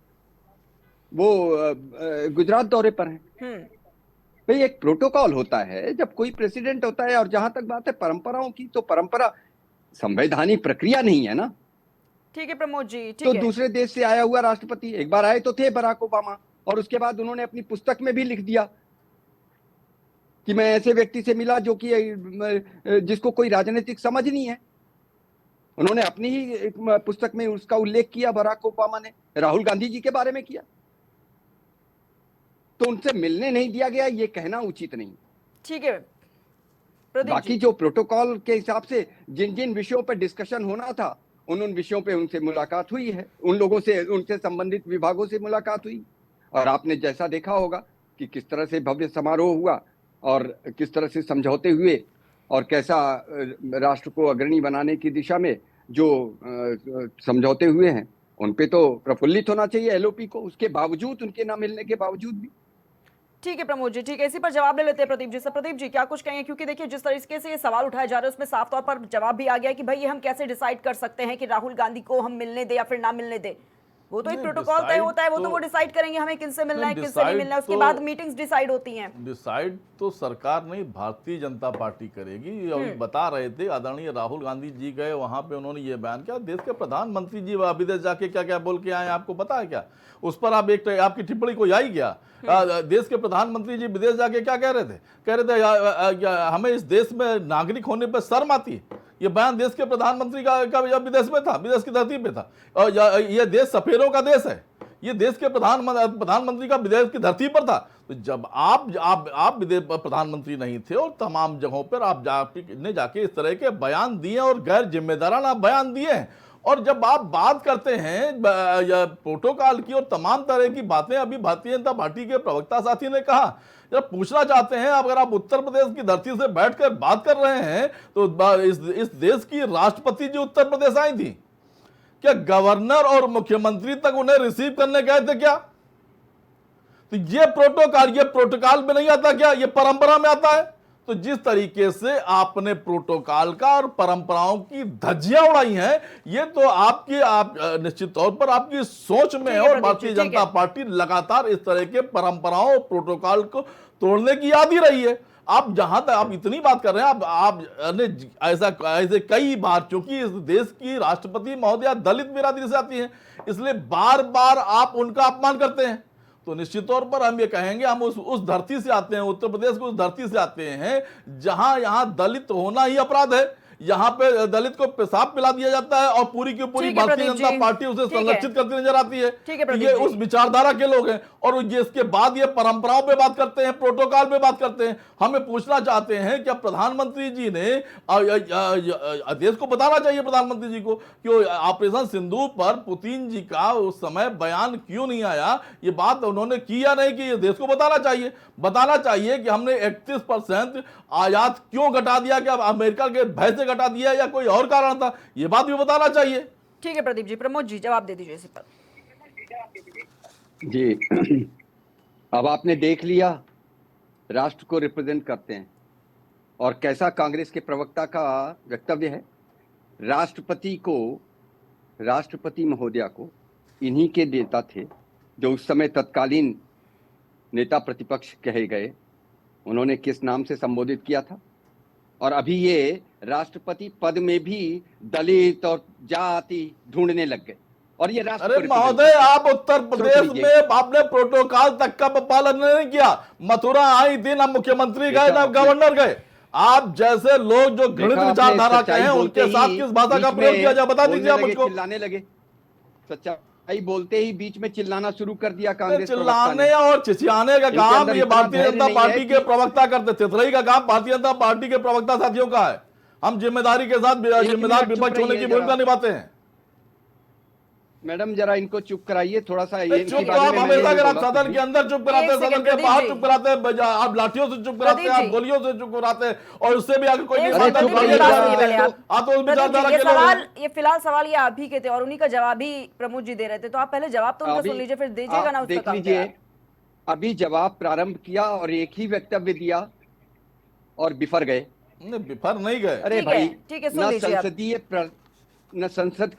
वो गुजरात दौरे पर हैं। भाई एक प्रोटोकॉल होता है जब कोई प्रेसिडेंट होता है, और जहां तक बात है परंपराओं की, तो परंपरा संवैधानिक प्रक्रिया नहीं है ना। ठीक है प्रमोद जी। ठीक तो है। दूसरे देश से आया हुआ राष्ट्रपति, एक बार आए तो थे बराक ओबामा, और उसके बाद उन्होंने अपनी पुस्तक में भी लिख दिया कि मैं ऐसे व्यक्ति से मिला जो कि जिसको कोई राजनीतिक समझ नहीं है। उन्होंने अपनी ही एक पुस्तक में उसका उल्लेख किया, बराक ओबामा ने राहुल गांधी जी के बारे में किया। तो उनसे मिलने नहीं दिया गया ये कहना उचित नहीं। ठीक है प्रदीप बाकी जी। जो प्रोटोकॉल के हिसाब से जिन जिन विषयों पर डिस्कशन होना था उन विषयों पे उनसे मुलाकात हुई है, उन लोगों से, उनसे संबंधित विभागों से मुलाकात हुई। और आपने जैसा देखा होगा कि किस तरह से भव्य समारोह हुआ और किस तरह से समझौते हुए और कैसा राष्ट्र को अग्रणी बनाने की दिशा में जो समझौते हुए हैं, उन पे तो प्रफुल्लित होना चाहिए एलओपी को, उसके बावजूद, उनके ना मिलने के बावजूद भी। ठीक है प्रमोद जी। ठीक है, इसी पर जवाब ले लेते हैं प्रदीप जी से। प्रदीप जी क्या कुछ कहेंगे, क्योंकि देखिए जिस तरीके से ये सवाल उठाया जा रहा है उसमें साफ तौर पर जवाब भी आ गया कि भाई ये हम कैसे डिसाइड कर सकते हैं कि राहुल गांधी को हम मिलने दे या फिर ना मिलने दे। वो तो एक प्रोटोकॉल तय होता है, वो तो वो डिसाइड करेंगे हमें किनसे मिलना है किनसे नहीं मिलना है, उसके बाद मीटिंग्स डिसाइड होती हैं। डिसाइड तो सरकार नहीं, भारतीय जनता पार्टी करेगी। अभी बता रहे थे आदरणीय राहुल गांधी जी गए वहां पे, उन्होंने ये बयान किया। देश के प्रधानमंत्री जी विदेश जाके क्या क्या बोल के आए आपको पता है क्या? उस पर आप आपकी टिप्पणी कोई आई क्या? देश के प्रधानमंत्री जी विदेश जाके क्या कह रहे थे? कह रहे थे हमें इस देश में नागरिक होने पर शर्म आती है। ये बयान देश के प्रधानमंत्री का विदेश में था, विदेश की धरती पे था। और ये देश सफेरों का देश है, ये देश के प्रधानमंत्री का विदेश की धरती पर था। तो जब आप विदेश प्रधानमंत्री नहीं थे और तमाम जगहों पर आप जाके इस तरह के बयान दिए और गैर जिम्मेदाराना बयान दिए हैं। और जब आप बात करते हैं प्रोटोकॉल की और तमाम तरह की बातें, अभी भारतीय जनता पार्टी के प्रवक्ता साथी ने कहा, जब पूछना चाहते हैं अगर आप उत्तर प्रदेश की धरती से बैठकर बात कर रहे हैं तो इस देश की राष्ट्रपति जी उत्तर प्रदेश आई थी क्या? गवर्नर और मुख्यमंत्री तक उन्हें रिसीव करने गए थे क्या? तो ये प्रोटोकॉल में नहीं आता क्या? ये परंपरा में आता है। तो जिस तरीके से आपने प्रोटोकॉल का और परंपराओं की धज्जियां उड़ाई हैं, ये तो आप निश्चित तौर पर आपकी सोच में है। और भारतीय जनता पार्टी लगातार इस तरह के परंपराओं और प्रोटोकॉल को तोड़ने की याद ही रही है। आप जहां तक आप इतनी बात कर रहे हैं, आप ऐसे कई बार, क्योंकि इस देश की राष्ट्रपति महोदया दलित बिरादरी से आती हैं, इसलिए बार बार आप उनका अपमान करते हैं। तो निश्चित तौर पर हम ये कहेंगे, हम उस धरती से आते हैं, उत्तर प्रदेश की उस धरती से आते हैं जहां यहां दलित होना ही अपराध है। यहाँ पे दलित को पेशाब पिला दिया जाता है और पूरी की पूरी ठीक है भारतीय प्रदीप जनता जी, पार्टी उसे ठीक है। संरक्षित करती नजर आती है। ठीक है प्रदीप ये जी। उस विचारधारा के लोग हैं और ये इसके बाद ये परंपराओं पे बात करते हैं, प्रोटोकॉल पे बात करते हैं। हमें पूछना चाहते हैं कि प्रधानमंत्री जी ने देश को बताना चाहिए, प्रधानमंत्री जी को, कि ऑपरेशन सिंदूर पर पुतिन जी का उस समय बयान क्यों नहीं आया। ये बात उन्होंने की या नहीं की, ये देश को बताना चाहिए कि हमने 31% आयात क्यों घटा दिया, क्या अमेरिका के भय से घटा दिया या कोई और कारण था, ये बात भी बताना चाहिए। ठीक है प्रदीप जी। प्रमोद जी जवाब दे दीजिए इस पर। जी अब आपने देख लिया, राष्ट्र को रिप्रेजेंट करते हैं और कैसा कांग्रेस के प्रवक्ता का वक्तव्य है। राष्ट्रपति महोदया को इन्हीं के नेता थे जो उस समय तत्कालीन नेता प्रतिपक्ष कहे गए, उन्होंने किस नाम से संबोधित किया था। और अभी ये राष्ट्रपति पद में भी दलित और जाति ढूंढने लग गए और ये राष्ट्र अरे महोदय, आप उत्तर प्रदेश में आपने प्रोटोकॉल तक का पालन नहीं किया। मथुरा आई थी, ना मुख्यमंत्री गए ना गवर्नर गए। आप जैसे लोग जो घृणित विचारधारा के हैं उनके साथ किस भाषा का प्रयोग किया जाए, बता दीजिए आप मुझको। चिल्लाने लगे, सच्चाई बोलते ही बीच में चिल्लाना शुरू कर दिया कांग्रेस। चिल्लाने और चिचियाने का काम ये भारतीय जनता पार्टी के प्रवक्ता करते, चितरई का काम भारतीय जनता पार्टी के प्रवक्ता साथियों का है। हम जिम्मेदारी के साथ जिम्मेदार विपक्ष होने की भूमिका निभाते हैं। मैडम जरा इनको चुप कराइए थोड़ा सा। चुप तो आप हमेशा, अगर आप सदन के अंदर चुप कराते हैं, सदन के बाहर चुप कराते हैं, आप लाठियों से चुप कराते हैं, आप गोलियों से चुप कराते हैं, और उससे भी अगर कोई ये फिलहाल सवाल ये आप ही के थे और उन्हीं का जवाब ही प्रमोद जी दे रहे थे, तो आप पहले जवाब तो उनका सुन लीजिए, फिर दीजिएगा ना। देख लीजिए, अभी जवाब प्रारंभ किया और एक ही वक्तव्य दिया और बिफर गए। बिफर नहीं गए। अरे भाई, ठीक है, सुन लीजिए। न संसद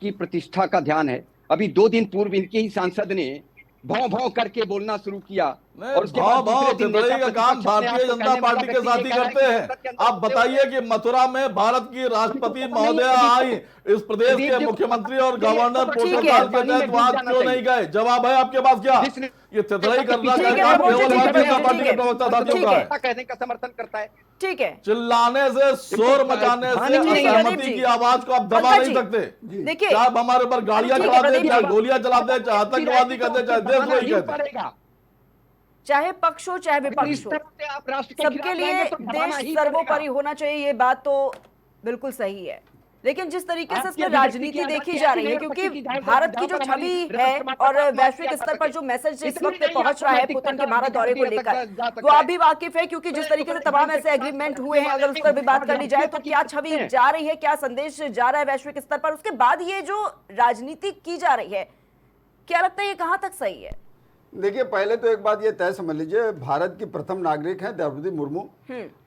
की प्रतिष्ठा का ध्यान है। अभी 2 दिन पूर्व इनके ही सांसद ने भाव भाव करके बोलना शुरू किया और उसके बाद चितरई का काम भारतीय जनता पार्टी के साथ ही करते हैं। आप बताइए कि मथुरा में भारत की राष्ट्रपति महोदया आई, इस प्रदेश के मुख्यमंत्री और गवर्नर प्रोटोकॉल के तहत वहां क्यों नहीं गए? जवाब है आपके पास क्या? ये चितरई करना केवल भारतीय जनता पार्टी के प्रवक्ता साथियों का है। कहने का समर्थन करता है। ठीक है, चिल्लाने से, शोर मचाने से असहमति की आवाज को आप दबा नहीं सकते। देखिए, आप हमारे ऊपर गाड़ियां चलाते, चाहे गोलियां चलाते, चाहे आतंकवादी कहते, चाहे देशद्रोही कहते, चाहे पक्ष हो चाहे विपक्ष हो, सबके लिए देश सर्वोपरि होना चाहिए। ये बात तो बिल्कुल सही है, लेकिन जिस तरीके से इसमें राजनीति देखी जा रही है, क्योंकि भारत की जो छवि है और वैश्विक स्तर पर जो मैसेज इस वक्त पहुंच रहा है पुतिन के भारत दौरे को लेकर, वो आप भी वाकिफ है, क्योंकि जिस तरीके से तमाम ऐसे एग्रीमेंट हुए हैं, अगर उस पर भी बात कर ली जाए तो क्या छवि जा रही है, क्या संदेश जा रहा है वैश्विक स्तर पर। उसके बाद ये जो राजनीति की जा रही है, क्या लगता है ये कहां तक सही है? देखिए, पहले तो एक बात ये तय समझ लीजिए, भारत की प्रथम नागरिक हैं द्रौपदी मुर्मू,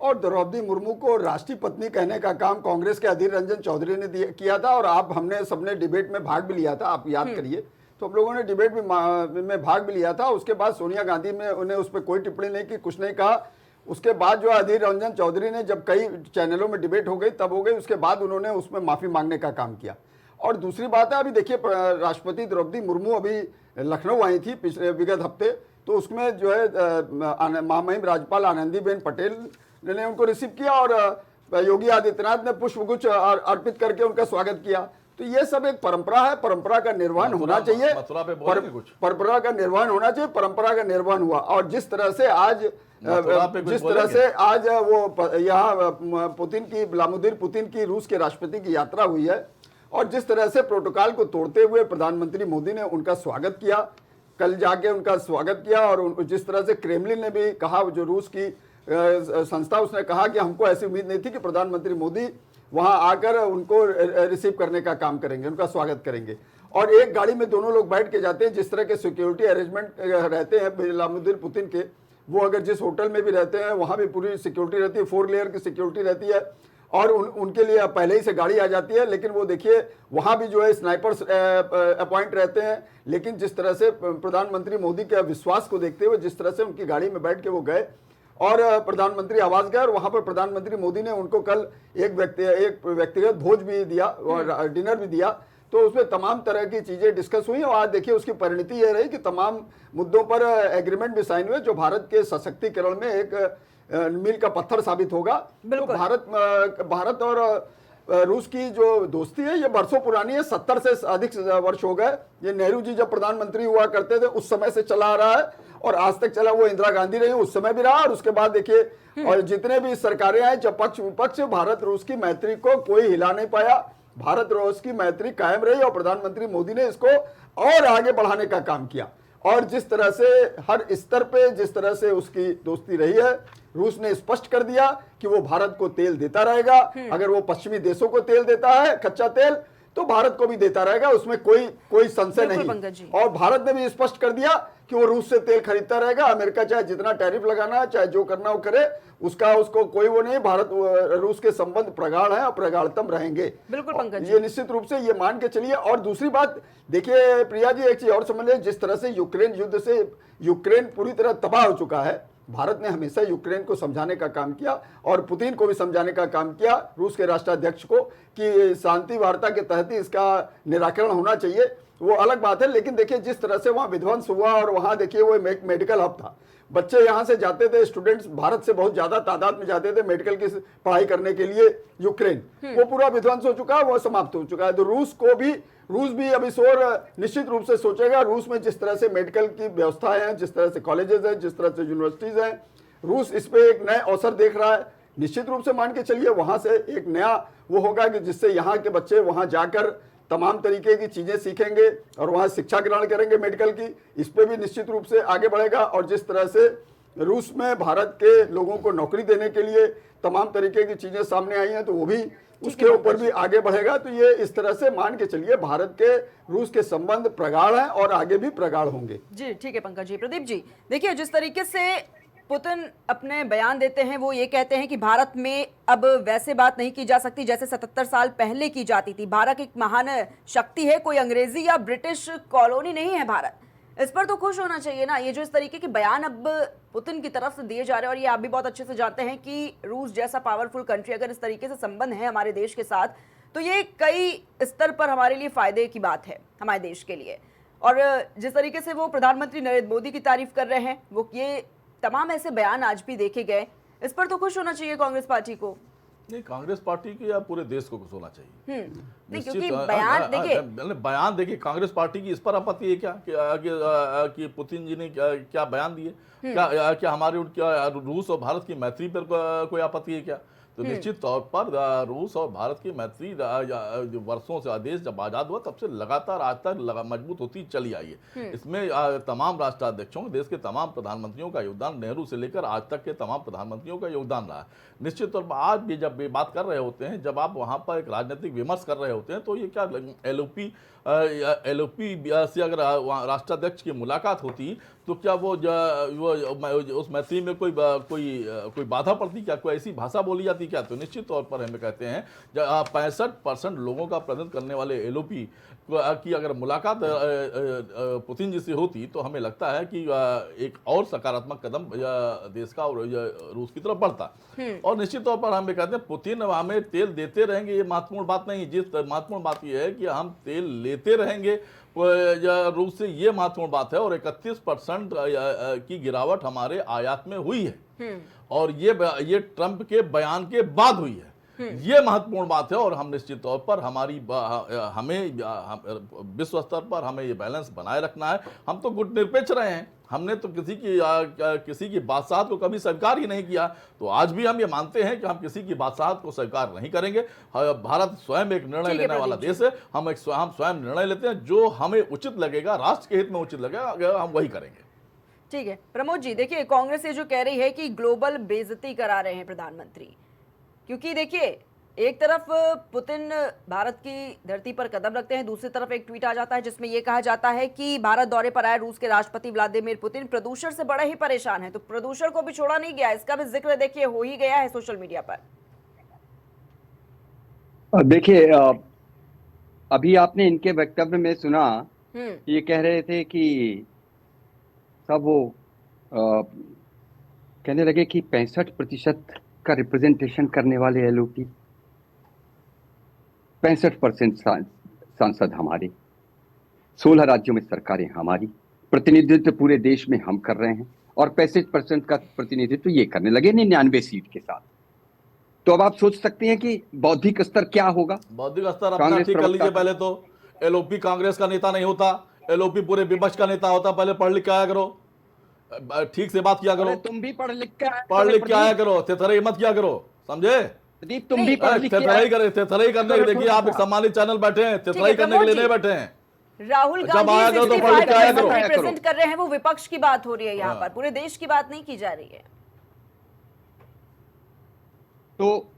और द्रौपदी मुर्मू को राष्ट्रीय पत्नी कहने का काम कांग्रेस के अधीर रंजन चौधरी ने किया था। और आप हमने सबने डिबेट में भाग भी लिया था, आप याद करिए, तो हम लोगों ने डिबेट में भाग भी लिया था। उसके बाद सोनिया गांधी में उन्हें उस पर कोई टिप्पणी नहीं की, कुछ नहीं कहा। उसके बाद जो अधीर रंजन चौधरी ने, जब कई चैनलों में डिबेट हो गई तब हो गई, उसके बाद उन्होंने उसमें माफी मांगने का काम किया। और दूसरी बात है, अभी देखिए, राष्ट्रपति द्रौपदी मुर्मू अभी लखनऊ आई थी पिछले विगत हफ्ते, तो उसमें जो है महामहिम राज्यपाल आनंदीबेन पटेल ने उनको रिसीव किया और योगी आदित्यनाथ ने पुष्पगुच्छ अर्पित करके उनका स्वागत किया। तो ये सब एक परंपरा है, परंपरा का निर्वहन होना चाहिए, परंपरा का निर्वहन होना चाहिए, परंपरा का निर्वहन हुआ। और जिस तरह से आज वो यहाँ पुतिन की, व्लादिमीर पुतिन की रूस के राष्ट्रपति की यात्रा हुई है, और जिस तरह से प्रोटोकॉल को तोड़ते हुए प्रधानमंत्री मोदी ने उनका स्वागत किया, कल जाके उनका स्वागत किया, और जिस तरह से क्रेमलिन ने भी कहा, जो रूस की संस्था, उसने कहा कि हमको ऐसी उम्मीद नहीं थी कि प्रधानमंत्री मोदी वहां आकर उनको रिसीव करने का काम करेंगे, उनका स्वागत करेंगे। और एक गाड़ी में दोनों लोग बैठ के जाते हैं, जिस तरह के सिक्योरिटी अरेंजमेंट रहते हैं व्लादिमीर पुतिन के, वो अगर जिस होटल में भी रहते हैं वहां भी पूरी सिक्योरिटी रहती है, 4 लेयर की सिक्योरिटी रहती है, और उनके लिए पहले ही से गाड़ी आ जाती है। लेकिन वो देखिए, वहां भी जो है स्नाइपर्स अपॉइंट रहते हैं। लेकिन जिस तरह से प्रधानमंत्री मोदी के विश्वास को देखते हुए जिस तरह से उनकी गाड़ी में बैठ के वो गए और प्रधानमंत्री आवास गए, और वहां पर प्रधानमंत्री मोदी ने उनको कल एक व्यक्तिगत भोज भी दिया और डिनर भी दिया। तो उसमें तमाम तरह की चीजें डिस्कस हुई, और आज देखिए उसकी परिणति ये रही कि तमाम मुद्दों पर एग्रीमेंट भी साइन हुए, जो भारत के सशक्तिकरण में एक मील का पत्थर साबित होगा। तो बिल्कुल। भारत और रूस की जो दोस्ती है ये बरसों पुरानी है, 70 से अधिक वर्ष हो गए। ये नेहरू जी जब प्रधानमंत्री हुआ करते थे उस समय से चला आ रहा है और आज तक चला। वो इंदिरा गांधी रही उस समय भी रहा और उसके बाद देखिए और जितने भी सरकारें आए, जब पक्ष विपक्ष, भारत रूस की मैत्री को कोई हिला नहीं पाया। भारत रूस की मैत्री कायम रही और प्रधानमंत्री मोदी ने इसको और आगे बढ़ाने का काम किया। और जिस तरह से हर स्तर पे जिस तरह से उसकी दोस्ती रही है, रूस ने स्पष्ट कर दिया कि वो भारत को तेल देता रहेगा। अगर वो पश्चिमी देशों को तेल देता है, कच्चा तेल, तो भारत को भी देता रहेगा, उसमें कोई संशय नहीं। और भारत ने भी स्पष्ट कर दिया कि वो रूस से तेल खरीदता रहेगा। अमेरिका चाहे जितना टैरिफ लगाना है, चाहे जो करना वो करे, उसको कोई वो नहीं। भारत रूस के संबंध प्रगाढ़ हैं और प्रगाढ़तम रहेंगे। बिल्कुल पंकज जी, ये निश्चित रूप से ये मान के चलिए। और दूसरी बात देखिए प्रिया जी, एक चीज और समझ लें, जिस तरह से यूक्रेन युद्ध से यूक्रेन पूरी तरह तबाह हो चुका है, भारत ने हमेशा यूक्रेन को समझाने का काम किया और पुतिन को भी समझाने का काम किया, रूस के राष्ट्राध्यक्ष को, कि शांति वार्ता के तहत ही इसका निराकरण होना चाहिए। वो अलग बात है, लेकिन देखिए जिस तरह से वहाँ विध्वंस हुआ और वहाँ देखिए वो एक मेडिकल हब था, बच्चे यहाँ से जाते थे, स्टूडेंट्स भारत से बहुत ज्यादा तादाद में जाते थे मेडिकल की पढ़ाई करने के लिए यूक्रेन, वो पूरा विध्वंस हो चुका है, वो समाप्त हो चुका है। तो रूस भी अब इस ओर निश्चित रूप से सोचेगा। रूस में जिस तरह से मेडिकल की व्यवस्था है, जिस तरह से कॉलेजेस हैं, जिस तरह से यूनिवर्सिटीज हैं, रूस इस पे एक नए अवसर देख रहा है। निश्चित रूप से मान के चलिए वहां से एक नया वो होगा कि जिससे यहाँ के बच्चे वहां जाकर तमाम तरीके की चीजें सीखेंगे और वहां शिक्षा ग्रहण करेंगे मेडिकल की। इस पे भी निश्चित रूप से आगे बढ़ेगा। और जिस तरह से रूस में भारत के लोगों को नौकरी देने के लिए तमाम तरीके की चीजें सामने आई हैं, तो वो भी उसके ऊपर भी आगे बढ़ेगा। तो ये इस तरह से मान के चलिए भारत के रूस के संबंध प्रगाढ़ हैं और आगे भी प्रगाढ़ होंगे। जी ठीक है पंकज जी। प्रदीप जी देखिए, जिस तरीके से पुतिन अपने बयान देते हैं, वो ये कहते हैं कि भारत में अब वैसे बात नहीं की जा सकती जैसे 77 साल पहले की जाती थी। भारत एक महान शक्ति है, कोई अंग्रेजी या ब्रिटिश कॉलोनी नहीं है भारत। इस पर तो खुश होना चाहिए ना। ये जो इस तरीके के बयान अब पुतिन की तरफ से दिए जा रहे हैं, और ये आप भी बहुत अच्छे से जानते हैं कि रूस जैसा पावरफुल कंट्री अगर इस तरीके से संबंध है हमारे देश के साथ, तो ये कई स्तर पर हमारे लिए फायदे की बात है हमारे देश के लिए। और जिस तरीके से वो प्रधानमंत्री नरेंद्र मोदी की तारीफ कर रहे हैं, वो ये तमाम ऐसे बयान आज भी देखे गए, इस पर तो खुश होना चाहिए कांग्रेस पार्टी को। नहीं, कांग्रेस पार्टी की या पूरे देश को खुश होना चाहिए। नहीं, क्योंकि बयान देखिए कांग्रेस पार्टी की इस पर आपत्ति है क्या कि पुतिन जी ने क्या बयान दिए? क्या हमारे रूस और भारत की मैत्री पर कोई आपत्ति है क्या? तो निश्चित तौर पर रूस और भारत की मैत्री वर्षों से, देश जब आजाद हुआ तब से लगातार आज तक मजबूत होती चली आई है। इसमें तमाम राष्ट्राध्यक्षों, देश के तमाम प्रधानमंत्रियों का योगदान, नेहरू से लेकर आज तक के तमाम प्रधानमंत्रियों का योगदान रहा है। निश्चित तौर पर आज भी जब ये बात कर रहे होते हैं, जब आप वहां पर एक राजनीतिक विमर्श कर रहे होते हैं, तो ये क्या एलओपी से अगर राष्ट्राध्यक्ष की मुलाकात होती तो क्या वो उस मैत्री में कोई बाधा पड़ती क्या? कोई ऐसी भाषा बोली जाती क्या? तो निश्चित तौर पर हमें कहते हैं 65% लोगों का प्रतिनिधित्व करने वाले एलओपी की अगर मुलाकात पुतिन जी से होती तो हमें लगता है कि एक और सकारात्मक कदम देश का और रूस की तरफ बढ़ता। और निश्चित तौर पर हमें कहते हैं पुतिन हमें तेल देते रहेंगे, ये महत्वपूर्ण बात नहीं। जिस महत्वपूर्ण बात यह है कि हम तेल लेते रहेंगे रूस से, ये महत्वपूर्ण बात है। और 31% की गिरावट हमारे आयात में हुई है और ये ट्रंप के बयान के बाद हुई है। ये महत्वपूर्ण बात है। और हम निश्चित तौर पर हमें विश्व स्तर पर हमें ये बैलेंस बनाए रखना है। हम तो गुटनिरपेक्ष रहे हैं, हमने तो किसी की बादशाहत को कभी स्वीकार ही नहीं किया। तो आज भी हम ये मानते हैं कि हम किसी की बादशाहत को स्वीकार नहीं करेंगे। भारत स्वयं एक निर्णय लेने वाला देश है। हम स्वयं निर्णय लेते हैं, जो हमें उचित लगेगा, राष्ट्र के हित में उचित लगेगा, हम वही करेंगे। ठीक है प्रमोद जी, देखिए कांग्रेस ये जो कह रही है कि ग्लोबल बेइज्जती करा रहे हैं प्रधानमंत्री, क्योंकि देखिए एक तरफ पुतिन भारत की धरती पर कदम रखते हैं, दूसरी तरफ एक ट्वीट आ जाता है जिसमें यह कहा जाता है कि भारत दौरे पर आए रूस के राष्ट्रपति व्लादिमीर पुतिन प्रदूषण से बड़े ही परेशान हैं। तो प्रदूषण को भी छोड़ा नहीं गया, इसका भी जिक्र देखिए हो ही गया है सोशल मीडिया पर। देखिए अभी आपने इनके वक्तव्य में सुना, ये कह रहे थे कि सब वो कहने लगे कि 65% का रिप्रेजेंटेशन करने वाले एलओपी, 65% सांसद हमारे, 16 राज्यों में सरकारें हमारी, प्रतिनिधित्व पूरे देश में हम कर रहे हैं, और 65% का प्रतिनिधित्व ये करने लगे 99 सीट के साथ। तो अब आप सोच सकते हैं कि बौद्धिक स्तर क्या होगा। बौद्धिक स्तर अपना कांग्रेस ठीक कर लीजिए। प्रवक्ता- पहले तो एलओपी कांग्रेस का नेता नहीं होता, एलओपी पूरे विपक्ष का नेता होता। पहले पढ़ लिख के आया करो, ठीक से बात किया करो, अरे तुम भी पढ़ लिख के आए पढ़ करो लिख के आया प्रदीप। करो, थेथराई मत किया करो, समझे? प्रदीप तुम भी पढ़ लिख के थेथराई आए। करे, थेथराई करने के, देखिए आप एक सम्मानित चैनल बैठे हैं, थेथराई करने के लिए नहीं बैठे हैं। राहुल जब आया गांधी करो तो पढ़ लिख के आया करो। रिप्रेजेंट कर रहे हैं, वो विपक्ष की बात हो रही है यहाँ पर, पूरे देश की बात नहीं की जा रही है। तो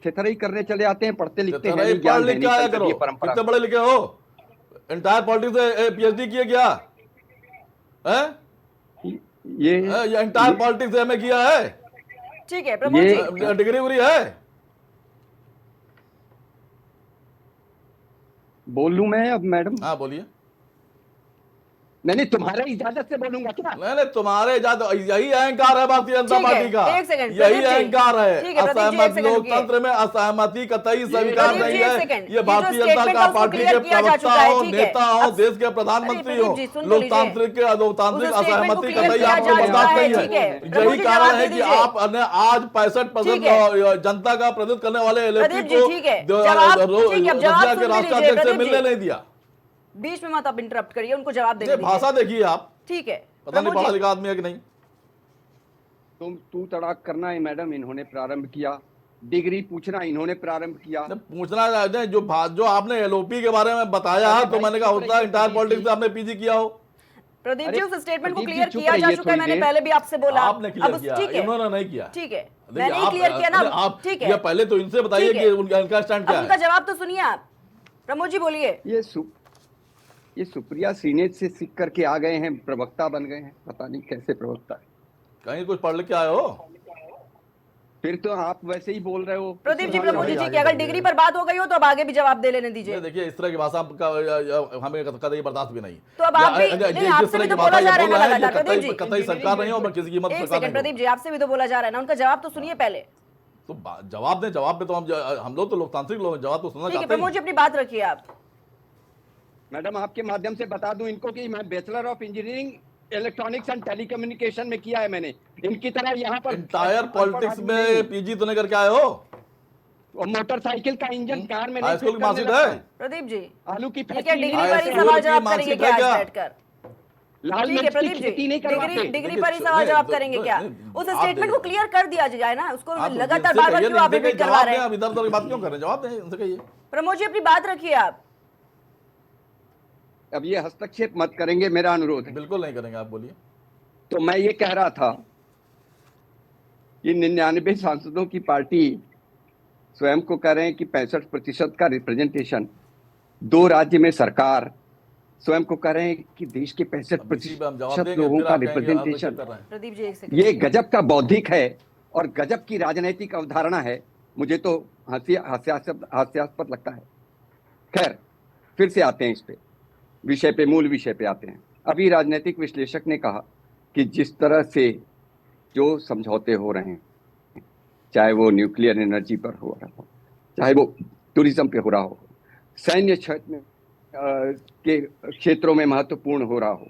थेथराई करने चले आते हैं, पढ़ते लिखते हैं थेथराई नहीं, ज्ञान पढ़ लिख के देने आया की करो। ये परंपरा। कितने बड़े लिखे हो? एंटायर पॉलिटिक्स से पीएचडी किए क्या है? ये एंटायर पॉलिटिक्स से एमए किया है? ठीक है प्रमोद जी, डिग्री उग्री है? बोल लूं मैं अब मैडम? हाँ बोलिए। नहीं तुम्हारे इजाजत से बोलूंगा क्या? नहीं तुम्हारे यही अहंकार है भारतीय जनता ठीक है, पार्टी का, एक सेकंड, यही प्रदीप जी। अहंकार ठीक है। है, प्रदीप जी, एक असहमत सेकंड रुकिए। लोकतंत्र में असहमति कतई स्वीकार प्रदीप नहीं जी, एक है। सेकंड। ये ये भारतीय जो जनता statement का है, उसको पार्टी clear के किया जा प्रवक्ता चुका है, हो, ठीक है। नेता हो, अब- देश के प्रधानमंत्री अरे हो, प्रदीप जी, सुन तो लीजिए। लोकतांत्रिक उस statement को असहमति clear कतई किया आपको जा चुका बर्दाश्त है, नहीं ठीक है। है। प्रभु यही जी, कारण जवाब है दे कि दीजिए। आपने आज 65% ठीक है। जनता का प्रतिनिधित्व करने वाले प्रदीप एलएलपी जी, को ठीक है। जवाब- ठीक है, अब जवाब रशिया सुन के लीजिए, राष्ट्राध्यक्ष से प्रदीप मिलने जी। नहीं दिया। बीच में मत आप इंटरप्ट करिए, उनको जवाब देने ये दीजिए। भाषा देखिए आप, ठीक है पता नहीं प्रमोद पढ़ा जी। लिखा आदमी है कि नहीं। तुम तू तड़ाक करना है मैडम, इन्होंने प्रारंभ किया। डिग्री पूछना इन्होंने प्रारंभ किया। जब पूछना है जो आपने एलओपी के बारे में बताया है, तो मैंने कहा होता है इंटायर पॉलिटिक्स से आपने पीजी किया हो। प्रदीप अरे, जी, उस स्टेटमेंट को प्रदीप जी, क्लियर चुप किया जा रहिए चुका है, थोड़ी मैंने देर। पहले भी आपसे बोला। आपने अब क्लियर उस- किया, ठीक है, इन्होंने नहीं किया। ठीक है, देखिए, मैंने ही आप- क्लियर किया ना। आप ठीक ये है, पहले तो इनसे बताइए ठीक कि है। उनका स्टैंड अब क्या उनका है। जवाब तो सुनिए आप। प्रमोद जी बोलिए। ये सुप्रिया सीनेट से सीख करके आ गए हैं, प्रवक्ता बन गए हैं, पता नहीं कैसे प्रवक्ता है। कहीं कुछ पढ़ लिख के आए हो? फिर तो आप वैसे ही बोल रहे हो। प्रदीप जी, आगे प्रमोद जी बढ़िए, की अगर आगे डिग्री बढ़िए। पर बात हो गई हो तो अब आगे भी जवाब दे लेने दीजिए। देखिए इस तरह की भाषा का हमें कतई बर्दाश्त भी नहीं। तो अब आप भी- नहीं, आपसे भी तो बोला जा रहा है ना लगातार, प्रदीप जी। कतई सरकार नहीं हो, मैं किसी की मत एक सरकार सेकंड नहीं प्रदीप जी, आपसे भी तो बोला जा रहा है ना, उनका जवाब तो सुनिए पहले। तो जवाब दें, जवाब पे तो हम लोग तो लोकतांत्रिक लोग हैं, जवाब तो सुनना ठीक है चाहते प्रमोद जी, हैं। अपनी बात रखिए आप। मैडम आपके माध्यम से बता दूं इनको कि मैं bachelor of engineering electronics and telecommunication में किया है मैंने। इनकी तरह यहाँ पर इंटायर पॉलिटिक्स में पीजी तो नहीं करके आए हो? और मोटरसाइकिल का इंजन कार में हाई नहीं स्कूल फिट की करने मार्कशीट लगता है? हूं। प्रदीप जी, आलू की ये क्या फैक्ट्री डिग्री नहीं पर है। ही स्कूल सवाल की जवाब मार्कशीट करेंगे क्या है आज क्या? बैठकर? लाल ठीक है मिर्च की प्रदीप जी, खेती नहीं करवाते। डिग्री पर ही देखिए, सवाल जवाब नहीं, करेंगे नहीं, क्या? नहीं, उस आप स्टेटमेंट को देखिए। क्लियर कर दिया जाए ना, उसको आप लगातार इनसे बार बार कहिए, क्यों आप इनसे रिपीट कहिए, करवा जवाब रहे दें, हैं? आप इधर उधर की बात क्यों कर रहे हैं? जवाब दें, इनसे कहिए। प्रमोद जी, अपनी बात रखिए आप। अब ये हस्तक्षेप मत करेंगे, मेरा अनुरोध है। बिल्कुल नहीं करेंगे, आप बोलिए। तो मैं ये कह रहा था कि 99 सांसदों की पार्टी स्वयं को कह रहे हैं कि 65% का रिप्रेजेंटेशन, 2 राज्य में सरकार स्वयं को कह रहे हैं कि देश के अब इसी पे हम जवाब 65% देंगे, लोगों फिर का आप कहेंगे, आप तो रिप्रेजेंटेशन। क्या कर रहे हैं? प्रदीप जी, एक सेकंड। ये गजब का बौद्धिक है और गजब की राजनीतिक अवधारणा है। मुझे तो हास्यास्पद लगता है। खैर, फिर से आते हैं इस पे, विषय पे, मूल विषय पे आते हैं। अभी राजनीतिक विश्लेषक ने कहा कि जिस तरह से जो समझौते हो रहे हैं, चाहे वो न्यूक्लियर एनर्जी पर हो रहा हो, चाहे वो टूरिज्म पे हो रहा हो, सैन्य क्षेत्र में के क्षेत्रों में महत्वपूर्ण हो रहा हो,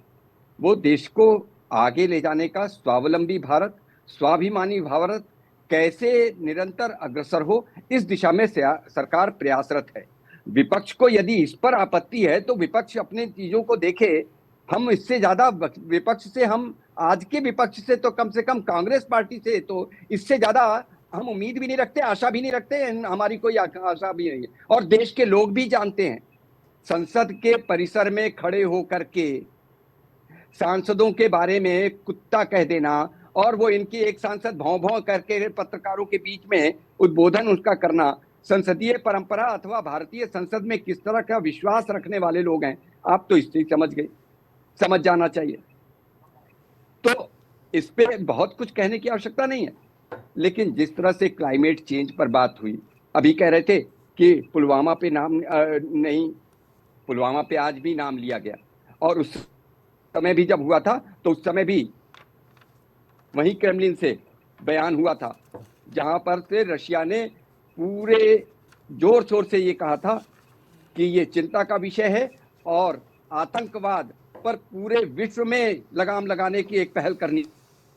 वो देश को आगे ले जाने का स्वावलंबी भारत, स्वाभिमानी भारत कैसे निरंतर अग्रसर हो, इस दिशा में सरकार प्रयासरत है। विपक्ष को यदि इस पर आपत्ति है तो विपक्ष अपने चीजों को देखे। हम इससे ज्यादा विपक्ष से, हम आज के विपक्ष से तो कम से कम कांग्रेस पार्टी से तो इससे ज्यादा हम उम्मीद भी नहीं रखते, आशा भी नहीं रखते, हमारी कोई आशा भी नहीं है। और देश के लोग भी जानते हैं, संसद के परिसर में खड़े होकर के सांसदों के बारे में कुत्ता कह देना और वो इनकी एक सांसद भौं भौं करके पत्रकारों के बीच में उद्बोधन उसका करना, संसदीय परंपरा अथवा भारतीय संसद में किस तरह का विश्वास रखने वाले लोग हैं, आप तो इससे समझ गए, समझ जाना चाहिए। तो इस पे बहुत कुछ कहने की आवश्यकता नहीं है, लेकिन जिस तरह से क्लाइमेट चेंज पर बात हुई, अभी कह रहे थे कि पुलवामा पे नाम नहीं, पुलवामा पे आज भी नाम लिया गया, और उस समय भी जब हुआ था तो उस समय भी वहीं क्रेमलिन से बयान हुआ था, जहां पर से रशिया ने पूरे जोर शोर से ये कहा था कि ये चिंता का विषय है और आतंकवाद पर पूरे विश्व में लगाम लगाने की एक पहल करनी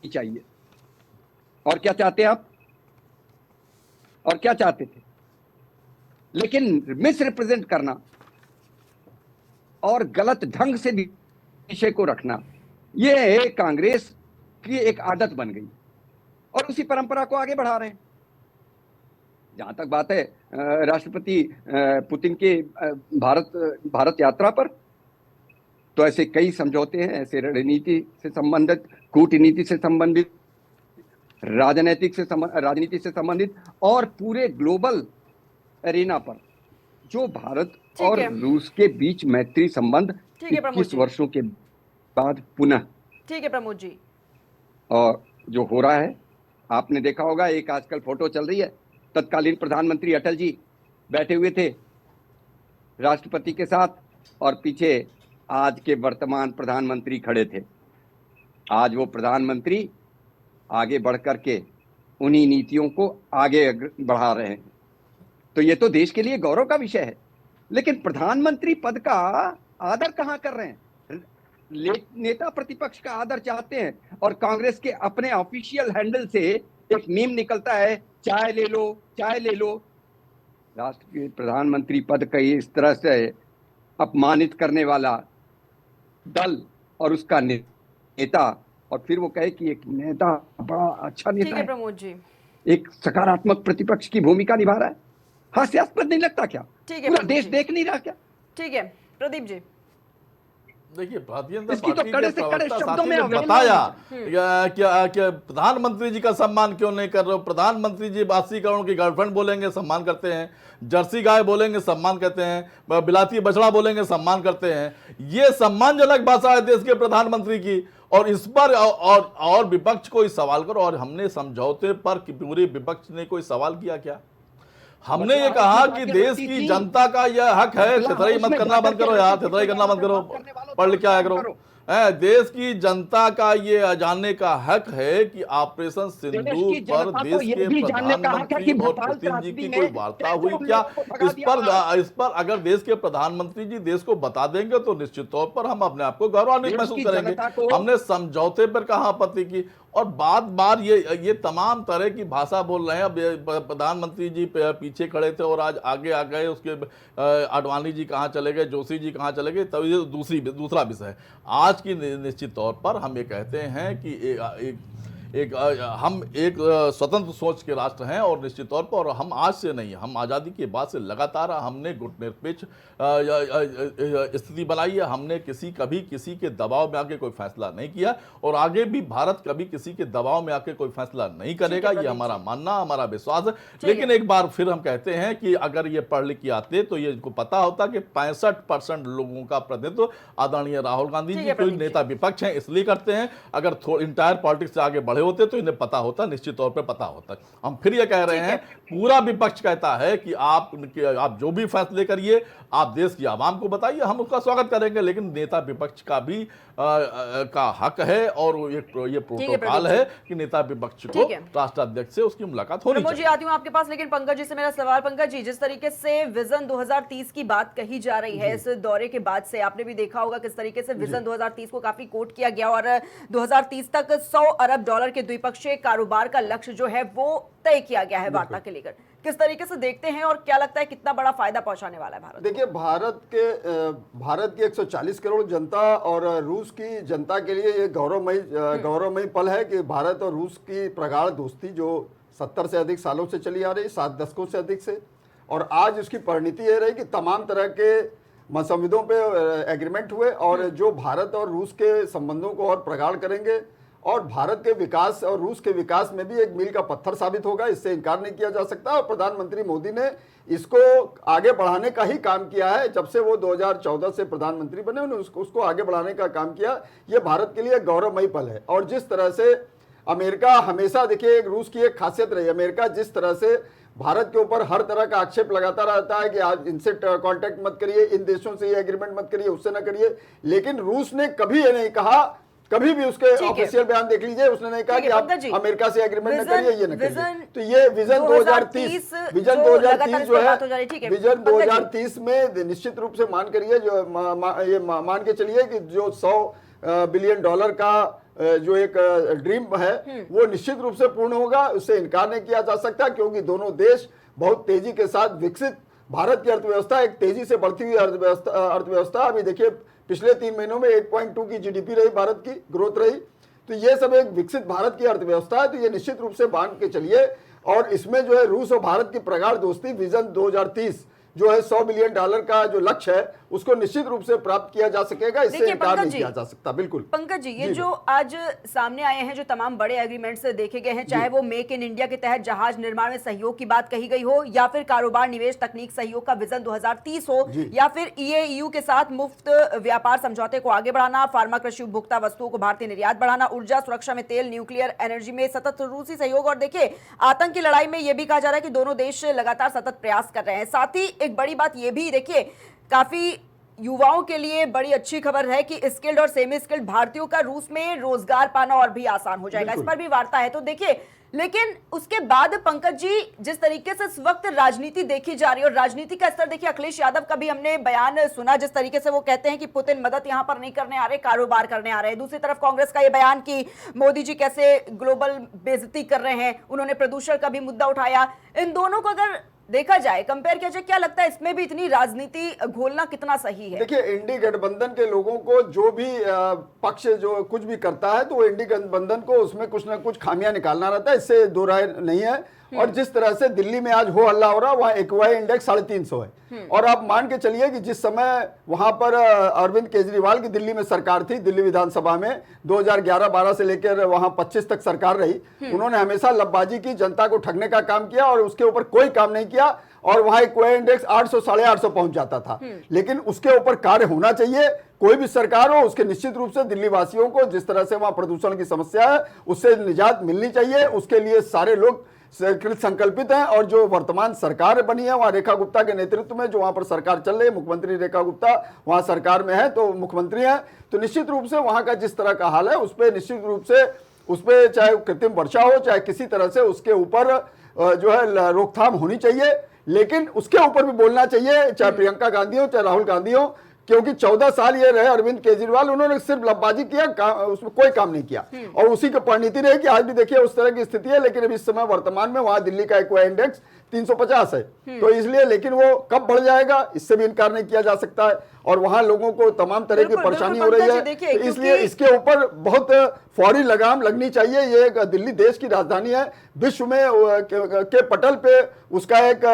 चाहिए। और क्या चाहते हैं आप, और क्या चाहते थे, लेकिन मिस रिप्रेजेंट करना और गलत ढंग से विषय को रखना, ये कांग्रेस की एक आदत बन गई और उसी परंपरा को आगे बढ़ा रहे हैं। जहां तक बात है राष्ट्रपति पुतिन के भारत यात्रा पर, तो ऐसे कई समझौते हैं, ऐसे रणनीति से संबंधित, कूटनीति से संबंधित, राजनीति से संबंधित और पूरे ग्लोबल एरिना पर जो भारत और रूस के बीच मैत्री संबंध 21 वर्षों के बाद पुनः, ठीक है प्रमोद जी, और जो हो रहा है आपने देखा होगा, एक आजकल फोटो चल रही है, तत्कालीन प्रधानमंत्री अटल जी बैठे हुए थे राष्ट्रपति के साथ और पीछे आज के वर्तमान प्रधानमंत्री खड़े थे। आज वो प्रधानमंत्री आगे बढ़ करके उन्हीं नीतियों को आगे बढ़ा रहे हैं। तो ये तो देश के लिए गौरव का विषय है, लेकिन प्रधानमंत्री पद का आदर कहां कर रहे हैं? नेता प्रतिपक्ष का आदर चाहते हैं और कांग्रेस के अपने ऑफिशियल हैंडल से एक मीम निकलता है, चाय ले लो, चाय ले लो। राष्ट्रीय प्रधानमंत्री पद का इस तरह से अपमानित करने वाला दल और उसका नेता, और फिर वो कहे कि एक नेता बड़ा अच्छा नेता है, प्रमोद जी, एक सकारात्मक प्रतिपक्ष की भूमिका निभा रहा है, हास्यास्पद नहीं लगता क्या? पूरा देश देख नहीं रहा क्या? ठीक है प्रदीप जी। देखिए, भारतीय जनता इसकी तो पार्टी कड़े के से कड़े प्रवक्ता शब्दों साथी में ने अवहेलना बताया क्या प्रधानमंत्री जी का सम्मान क्यों नहीं कर रहे हो? प्रधानमंत्री जी 80 करोड़ की गर्लफ्रेंड बोलेंगे सम्मान करते हैं, जर्सी गाय बोलेंगे सम्मान करते हैं, बिलाती बछड़ा बोलेंगे सम्मान करते हैं। ये सम्मानजनक भाषा है देश के प्रधानमंत्री की, और इस पर और विपक्ष को इस सवाल करो। और हमने समझौते पर पूरे विपक्ष ने कोई सवाल किया क्या? हमने ये कहा कि देश की जनता का यह हक है, थेथराई मत करना बंद करो यार, थेथराई करना बंद करो, पढ़ लिख के आया करो। देश की जनता का ये जानने का हक है कि ऑपरेशन सिंदूर पर देश के प्रधानमंत्री और पुतिन जी की कोई वार्ता हुई क्या? इस पर अगर देश के प्रधानमंत्री जी देश को बता देंगे तो निश्चित तौर पर हम अपने आप को गौरवान्वित महसूस करेंगे। हमने समझौते पर कहा आपत्ति की, और बार ये तमाम तरह की भाषा बोल रहे हैं। अब प्रधानमंत्री जी पीछे खड़े थे और आज आगे आ गए, उसके आडवाणी जी कहाँ चले गए, जोशी जी कहाँ चले गए, तब ये दूसरा विषय है। आज की निश्चित तौर पर हम ये कहते हैं कि हम एक स्वतंत्र सोच के राष्ट्र हैं, और निश्चित तौर पर, और हम आज से नहीं, हम आज़ादी के बाद से लगातार हमने गुटनिरपेक्ष स्थिति बनाई है। हमने कभी किसी के दबाव में आके कोई फैसला नहीं किया, और आगे भी भारत कभी किसी के दबाव में आके कोई फैसला नहीं करेगा। ये हमारा मानना, हमारा विश्वास है। लेकिन एक बार फिर हम कहते हैं कि अगर ये पढ़ लिख के आते तो ये इनको पता होता कि 65% लोगों का प्रतिनिधित्व आदरणीय राहुल गांधी जी, कोई नेता विपक्ष हैं इसलिए करते हैं। अगर इंटायर पॉलिटिक्स से आगे बढ़े होते तो इन्हें पता होता, निश्चित तौर पे पता होता। हम फिर ये कह रहे हैं, पूरा विपक्ष कहता है कि आप जो भी फैसले करिए आप देश की आवाम को बताइए, हम उसका स्वागत करेंगे। लेकिन नेता विपक्ष का भी का हक है, और ये प्रोटोकॉल है कि नेता विपक्ष को राष्ट्राध्यक्ष से उसकी मुलाकात होनी चाहिए। जी आती हूँ आपके पास, लेकिन पंकज जी से मेरा सवाल। पंकज जी, जिस तरीके से विजन 2030 की बात कही जा रही है इस दौरे के बाद से, आपने भी देखा होगा किस तरीके से विजन 2030 को काफी कोट किया गया, और 2030 तक $100 अरब के द्विपक्षीय कारोबार का लक्ष्य जो है वो तय किया गया है वार्ता के लेकर। किस तरीके से देखते हैं और क्या लगता है कितना बड़ा फायदा पहुंचाने वाला है भारत? देखिए, भारत की 140 करोड़ जनता और रूस की जनता के लिए ये गौरवमयी पल है कि भारत और रूस की प्रगाढ़ दोस्ती जो 70 से अधिक सालों से चली आ रही, 7 दशकों से अधिक से, और आज उसकी परिणति ये रही कि तमाम तरह के संविधानों पे एग्रीमेंट हुए, और जो भारत और रूस के संबंधों को और प्रगाढ़ करेंगे, और भारत के विकास और रूस के विकास में भी एक मील का पत्थर साबित होगा, इससे इनकार नहीं किया जा सकता। और प्रधानमंत्री मोदी ने इसको आगे बढ़ाने का ही काम किया है। जब से वो 2014 से प्रधानमंत्री बने, उन्होंने उसको आगे बढ़ाने का काम किया। ये भारत के लिए गौरवमयी पल है। और जिस तरह से अमेरिका हमेशा, देखिए, रूस की एक खासियत रही, अमेरिका जिस तरह से भारत के ऊपर हर तरह का आक्षेप लगाता रहता है कि आज इनसे कांटेक्ट मत करिए, इन देशों से ये एग्रीमेंट मत करिए, उससे ना करिए, लेकिन रूस ने कभी ये नहीं कहा कभी भी उसके ऑफिशियल बयान देख लीजिए, उसने नहीं कहा कि आप अमेरिका से एग्रीमेंट न करिए, ये न करिए। तो ये विजन 2030 जो है, विजन 2030 में निश्चित रूप से मान करिए, जो ये मान के चलिए कि जो $100 बिलियन का जो एक ड्रीम है वो निश्चित रूप से पूर्ण होगा, उससे इनकार नहीं किया जा सकता, क्योंकि दोनों देश बहुत तेजी के साथ विकसित, भारत की अर्थव्यवस्था एक तेजी से बढ़ती हुई अर्थव्यवस्था। अभी देखिए पिछले 3 महीनों में 8.2 की जीडीपी रही, भारत की ग्रोथ रही। तो ये सब एक विकसित भारत की अर्थव्यवस्था है। तो ये निश्चित रूप से मान के चलिए, और इसमें जो है रूस और भारत की प्रगाढ़ दोस्ती, विजन 2030 जो है $100 बिलियन का जो लक्ष्य है उसको निश्चित रूप से प्राप्त किया जा सकेगा, इससे इनकार नहीं किया जा सकता। बिल्कुल पंकज जी, ये जो आज सामने आए हैं, जो तमाम बड़े एग्रीमेंट्स देखे गए हैं, चाहे वो मेक इन इंडिया के तहत जहाज निर्माण में सहयोग की बात कही गई हो, या फिर कारोबार निवेश तकनीक सहयोग का विजन 2030 हो, या फिर EU के साथ मुफ्त व्यापार समझौते को आगे बढ़ाना, फार्मा कृषि उपभोक्ता वस्तुओं को भारतीय निर्यात बढ़ाना, ऊर्जा सुरक्षा में तेल, न्यूक्लियर एनर्जी में सतत रूसी सहयोग, और देखिए आतंक की लड़ाई में यह भी कहा जा रहा है कि दोनों देश लगातार सतत प्रयास कर रहे हैं। साथ ही एक बड़ी बात यह भी देखिए, काफी युवाओं के लिए बड़ी अच्छी खबर है कि स्किल्ड और सेमी स्किल्ड भारतीयों का रूस में रोजगार पाना और भी आसान हो जाएगा, इस पर भी वार्ता है। तो देखिए, लेकिन उसके बाद पंकज जी, जिस तरीके से इस वक्त राजनीति देखी जा रही है, और राजनीति का स्तर देखिए, अखिलेश यादव का भी हमने बयान सुना, जिस तरीके से वो कहते हैं कि पुतिन मदद यहां पर नहीं करने आ रहे, कारोबार करने आ रहे हैं। दूसरी तरफ कांग्रेस का ये बयान कि मोदी जी कैसे ग्लोबल बेइज्जती कर रहे हैं, उन्होंने प्रदूषण का भी मुद्दा उठाया। इन दोनों को अगर देखा जाए, कंपेयर किया जाए, क्या लगता है इसमें भी इतनी राजनीति घोलना कितना सही है? देखिए, इंडी गठबंधन के लोगों को जो भी पक्ष जो कुछ भी करता है, तो वो इंडी गठबंधन को उसमें कुछ ना कुछ खामियां निकालना रहता है, इससे दो राय नहीं है। और जिस तरह से दिल्ली में आज हो हल्ला हो रहा है, वहां एक्वाई इंडेक्स 350 है। और आप मान के चलिए कि जिस समय वहां पर अरविंद केजरीवाल की दिल्ली में सरकार थी, दिल्ली विधानसभा में 2011-12 से लेकर वहां 25 तक सरकार रही, उन्होंने हमेशा लब्बाजी की, जनता को ठगने का काम किया और उसके ऊपर कोई काम नहीं किया, और वहां एक्वाई इंडेक्स 800 850 पहुंच जाता था। लेकिन उसके ऊपर कार्य होना चाहिए, कोई भी सरकार हो उसके निश्चित रूप से दिल्ली वासियों को जिस तरह से वहां प्रदूषण की समस्या है उससे निजात मिलनी चाहिए। उसके लिए सारे लोग संकल्पित हैं, और जो वर्तमान सरकार बनी है वहां रेखा गुप्ता के नेतृत्व में जो वहां पर सरकार चल रही है, मुख्यमंत्री रेखा गुप्ता वहां सरकार में है, तो मुख्यमंत्री है, तो निश्चित रूप से वहां का जिस तरह का हाल है उस पर निश्चित रूप से, उस पर चाहे कृत्रिम वर्षा हो, चाहे किसी तरह से उसके ऊपर जो है रोकथाम होनी चाहिए। लेकिन उसके ऊपर भी बोलना चाहिए, चाहे प्रियंका गांधी हो, चाहे राहुल गांधी हो, क्योंकि 14 साल ये रहे अरविंद केजरीवाल, उन्होंने सिर्फ लब्बाजी किया, उसमें कोई काम नहीं किया, और उसी की परिणति रही कि आज भी देखिए उस तरह की स्थिति है। लेकिन अभी इस समय वर्तमान में वहां दिल्ली का एक्वाई इंडेक्स 350 है, तो इसलिए, लेकिन वो कब बढ़ जाएगा इससे भी इनकार नहीं किया जा सकता है, और वहां लोगों को तमाम तरह की परेशानी हो रही है, तो इसलिए इसके ऊपर बहुत फौरी लगाम लगनी चाहिए। ये एक दिल्ली देश की राजधानी है, विश्व में के पटल पे उसका एक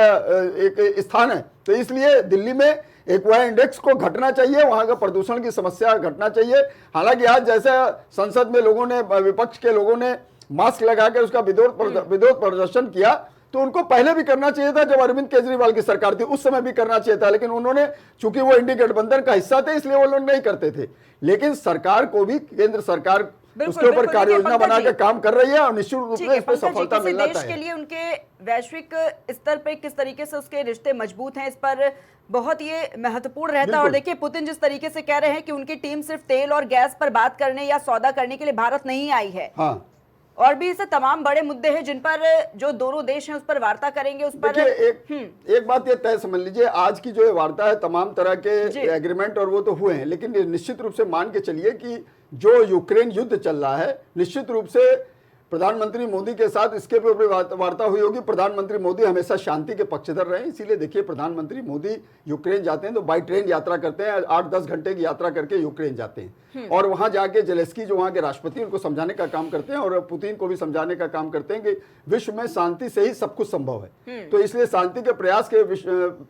स्थान है, तो इसलिए दिल्ली में एक्वाई इंडेक्स को घटना चाहिए, वहां का प्रदूषण की समस्या घटना चाहिए। हालांकि आज जैसे संसद में लोगों ने, विपक्ष के लोगों ने मास्क लगाकर उसका विरोध प्रदर्शन किया, तो उनको पहले भी करना चाहिए था, जब अरविंद केजरीवाल की सरकार थी उस समय भी करना चाहिए था, लेकिन उन्होंने, चूंकि वो इंडी गठबंधन का हिस्सा थे इसलिए वो लोग नहीं करते थे। लेकिन सरकार को भी, केंद्र सरकार उसके ऊपर कार्य योजना बना के काम कर रही है, और निश्चित रूप से इस पर सफलता मिलना चाहिए। देश के लिए उनके वैश्विक स्तर पे किस तरीके से उसके रिश्ते मजबूत हैं, इस पर बहुत ये महत्वपूर्ण रहता है। और देखिए, पुतिन जिस तरीके से कह रहे हैं कि उनकी टीम सिर्फ तेल और गैस पर बात करने या सौदा करने के लिए भारत नहीं आई है, हाँ, और भी ऐसे तमाम बड़े मुद्दे हैं जिन पर जो दोनों देश हैं उस पर वार्ता करेंगे। उस पर एक बात ये तय समझ लीजिए, आज की जो वार्ता है तमाम तरह के एग्रीमेंट और वो तो हुए हैं, लेकिन निश्चित रूप से मान के चलिए कि जो यूक्रेन युद्ध चल रहा है, निश्चित रूप से प्रधानमंत्री मोदी के साथ इसके ऊपर वार्ता हुई होगी। प्रधानमंत्री मोदी हमेशा शांति के पक्षधर रहे, इसीलिए देखिए प्रधानमंत्री मोदी यूक्रेन जाते हैं तो बाई ट्रेन यात्रा करते हैं, 8-10 घंटे की यात्रा करके यूक्रेन जाते हैं, और वहां जाके जेलेंस्की जो वहां के राष्ट्रपति उनको समझाने का काम करते हैं, और पुतिन को भी समझाने का काम करते हैं कि विश्व में शांति से ही सब कुछ संभव है। तो इसलिए शांति के प्रयास के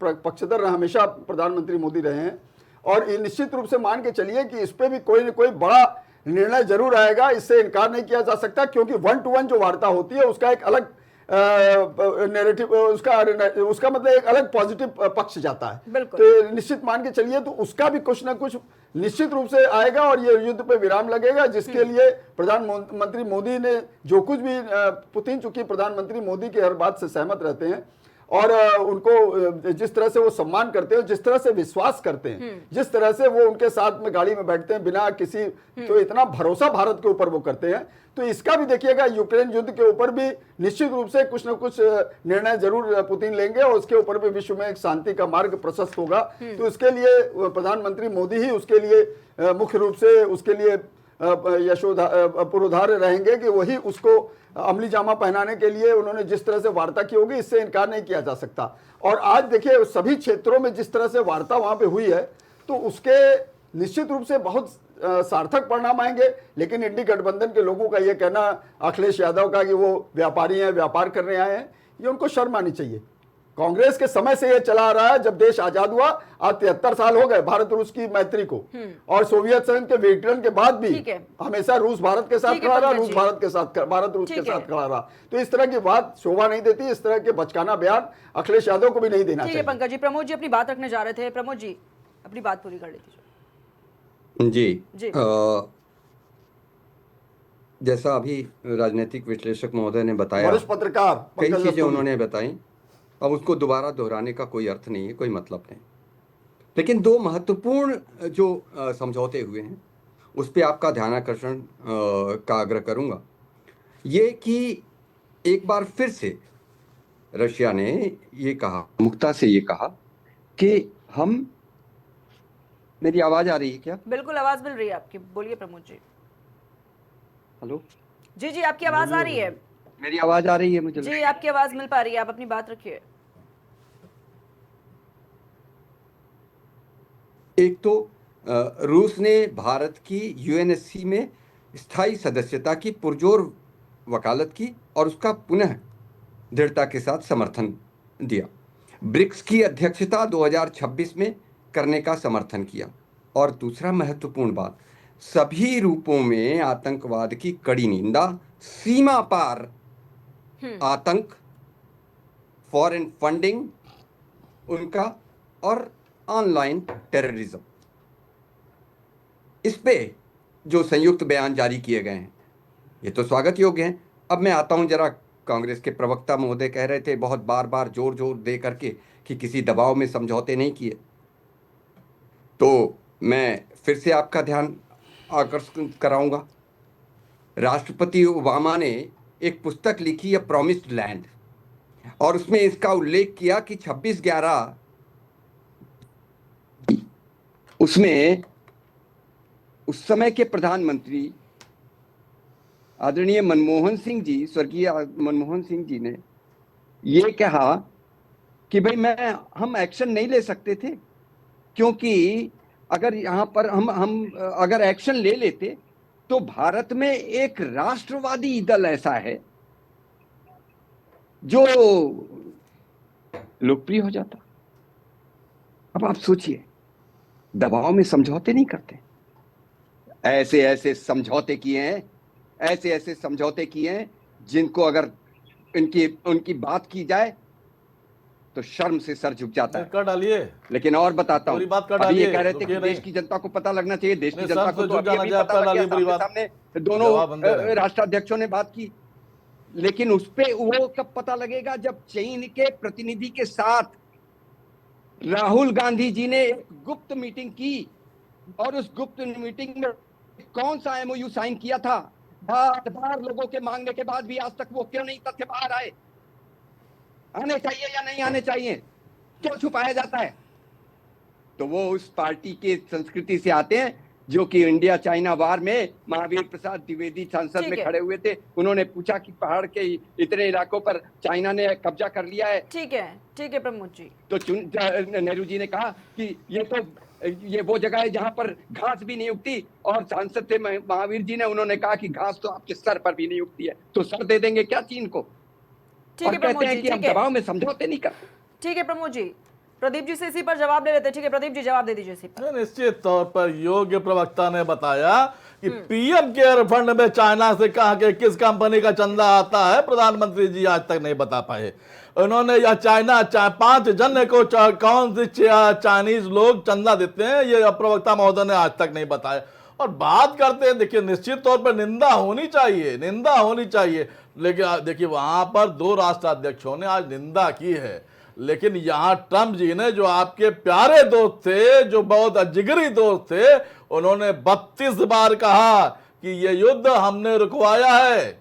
पक्षधर हमेशा प्रधानमंत्री मोदी रहे हैं, और निश्चित रूप से मान के चलिए कि इस पर भी कोई न कोई बड़ा निर्णय जरूर आएगा, इससे इनकार नहीं किया जा सकता, क्योंकि 1-to-1 जो वार्ता होती है उसका एक अलग नैरेटिव, उसका मतलब एक अलग पॉजिटिव पक्ष जाता है, तो निश्चित मान के चलिए तो उसका भी कुछ ना कुछ निश्चित रूप से आएगा, और ये युद्ध पे विराम लगेगा, जिसके लिए प्रधानमंत्री मोदी ने जो कुछ भी, पुतिन चूंकि प्रधानमंत्री मोदी की हर बात से सहमत रहते हैं, और उनको जिस तरह से वो सम्मान करते हैं, जिस तरह से विश्वास करते हैं, जिस तरह से वो उनके साथ में गाड़ी में बैठते हैं बिना किसी, तो इतना भरोसा भारत के ऊपर वो करते हैं। तो इसका भी देखिएगा, यूक्रेन युद्ध के ऊपर भी निश्चित रूप से कुछ न कुछ निर्णय जरूर पुतिन लेंगे और उसके ऊपर भी विश्व में एक शांति का मार्ग प्रशस्त होगा। तो इसके लिए प्रधानमंत्री मोदी ही उसके लिए मुख्य रूप से उसके लिए पुरोधार्य रहेंगे कि वही उसको अमली जामा पहनाने के लिए उन्होंने जिस तरह से वार्ता की होगी, इससे इनकार नहीं किया जा सकता। और आज देखिए सभी क्षेत्रों में जिस तरह से वार्ता वहां पे हुई है, तो उसके निश्चित रूप से बहुत सार्थक परिणाम आएंगे। लेकिन इंडी गठबंधन के लोगों का ये कहना, अखिलेश यादव का, कि वो व्यापारी हैं, व्यापार करने आए हैं, ये उनको शर्म आनी चाहिए। कांग्रेस के समय से ये चला आ रहा है, जब देश आजाद हुआ, आज 73 साल हो गए भारत रूस की मैत्री को, और सोवियत संघ के विघटन के बाद भी हमेशा रूस भारत के साथ खड़ा रहा, रूस भारत के साथ, भारत रूस के साथ खड़ा रहा। तो इस तरह की बात शोभा नहीं देती, इस तरह के बचकाना बयान अखिलेश यादव को भी नहीं देना चाहिए। पंकज जी, प्रमोद जी अपनी बात रखने जा रहे थे। प्रमोद जी अपनी बात पूरी कर लीजिए। जी, जैसा अभी राजनीतिक विश्लेषक महोदय ने बताया, वरिष्ठ पत्रकार कई चीजें उन्होंने बताई, अब उसको दोबारा दोहराने का कोई अर्थ नहीं है, कोई मतलब नहीं। लेकिन दो महत्वपूर्ण जो समझौते हुए हैं उस पर आपका ध्यानाकर्षण का आग्रह करूंगा। ये कि एक बार फिर से रशिया ने ये कहा, मुक्ता से ये कहा कि हम, मेरी आवाज आ रही है क्या? बिल्कुल आवाज मिल रही है आपकी, बोलिए प्रमोद जी। हेलो जी जी, आपकी आवाज आ रही है। मेरी आवाज आ रही है मुझे? जी, आपकी आवाज मिल पा रही है, आप अपनी बात रखिए। एक तो रूस ने भारत की यूएनएससी में स्थायी सदस्यता की पुरजोर वकालत की और उसका पुनः दृढ़ता के साथ समर्थन दिया। ब्रिक्स की अध्यक्षता 2026 में करने का समर्थन किया। और दूसरा महत्वपूर्ण बात, सभी रूपों में आतंकवाद की कड़ी निंदा, सीमा पार आतंक, फॉरेन फंडिंग उनका, और ऑनलाइन टेररिज्म, इस पे जो संयुक्त बयान जारी किए गए हैं ये तो स्वागत योग्य हैं। अब मैं आता हूं, जरा कांग्रेस के प्रवक्ता महोदय कह रहे थे बहुत बार बार जोर जोर दे करके कि किसी दबाव में समझौते नहीं किए, तो मैं फिर से आपका ध्यान आकर्षित कराऊंगा। राष्ट्रपति ओबामा ने एक पुस्तक लिखी है प्रॉमिस्ड लैंड, और उसमें इसका उल्लेख किया कि 26/11 उसमें उस समय के प्रधानमंत्री आदरणीय मनमोहन सिंह जी, स्वर्गीय मनमोहन सिंह जी ने ये कहा कि भाई हम एक्शन नहीं ले सकते थे, क्योंकि अगर यहाँ पर हम अगर एक्शन ले लेते तो भारत में एक राष्ट्रवादी दल ऐसा है जो लोकप्रिय हो जाता। अब आप सोचिए, दबाव में समझौते नहीं करते, ऐसे ऐसे समझौते किए हैं, ऐसे ऐसे समझौते किए हैं जिनको अगर उनकी बात की जाए तो शर्म से सर झुक जाता है। कर डालिए। लेकिन और बताता हूँ, अभी ये कह रहे थे कि देश की जनता को पता लगना चाहिए, देश की जनता को तो अभी पता लग गया, सामने दोनों राष्ट्राध्यक्षों ने बात की। लेकिन उस पे वो कब पता लगेगा जब चीन के प्रतिनिधि के साथ राहुल गांधी जी ने एक गुप्त मीटिंग की, और उस गुप्त मीटिंग में कौन सा एमओयू साइन किया था। बार बार लोगों के मांगने के बाद भी आज तक वो क्यों नहीं तथ्य बाहर आए? आने चाहिए या नहीं आने चाहिए, क्यों छुपाया जाता है? तो वो उस पार्टी की संस्कृति से आते हैं जो कि इंडिया चाइना वार में महावीर प्रसाद द्विवेदी संसद में खड़े हुए थे। उन्होंने पूछा कि पहाड़ के इतने इलाकों पर चाइना ने कब्जा कर लिया है। ठीक है प्रमोद जी। तो नेहरू जी ने कहा कि ये वो जगह है जहां पर घास भी नहीं उगती, और सांसद थे महावीर जी ने, उन्होंने कहा कि घास तो आपके सर पर भी नहीं उगती है, तो सर दे देंगे क्या चीन को? ठीक है प्रमोद जी, कि हम दबाव में समझौते नहीं करते। ठीक है प्रमोद जी, प्रदीप जी से इसी पर जवाब ले लेते हैं। ठीक है प्रदीप जी, जवाब दे दीजिए इसी पर। निश्चित तौर पर योग्य प्रवक्ता ने बताया कि पीएम केयर फंड में चाइना से कहा कि किस कंपनी का चंदा आता है, प्रधानमंत्री जी आज तक नहीं बता पाए। उन्होंने या चाइना 5 जन को कौन से चाइनीज लोग चंदा देते हैं, ये प्रवक्ता महोदय ने आज तक नहीं बताया। और बात करते हैं, देखिए निश्चित तौर पर निंदा होनी चाहिए, लेकिन देखिए वहां पर 2 राष्ट्राध्यक्षों ने आज निंदा की है। लेकिन यहाँ ट्रम्प जी ने, जो आपके प्यारे दोस्त थे, जो बहुत जिगरी दोस्त थे, उन्होंने 32 बार कहा कि ये युद्ध हमने रुकवाया है,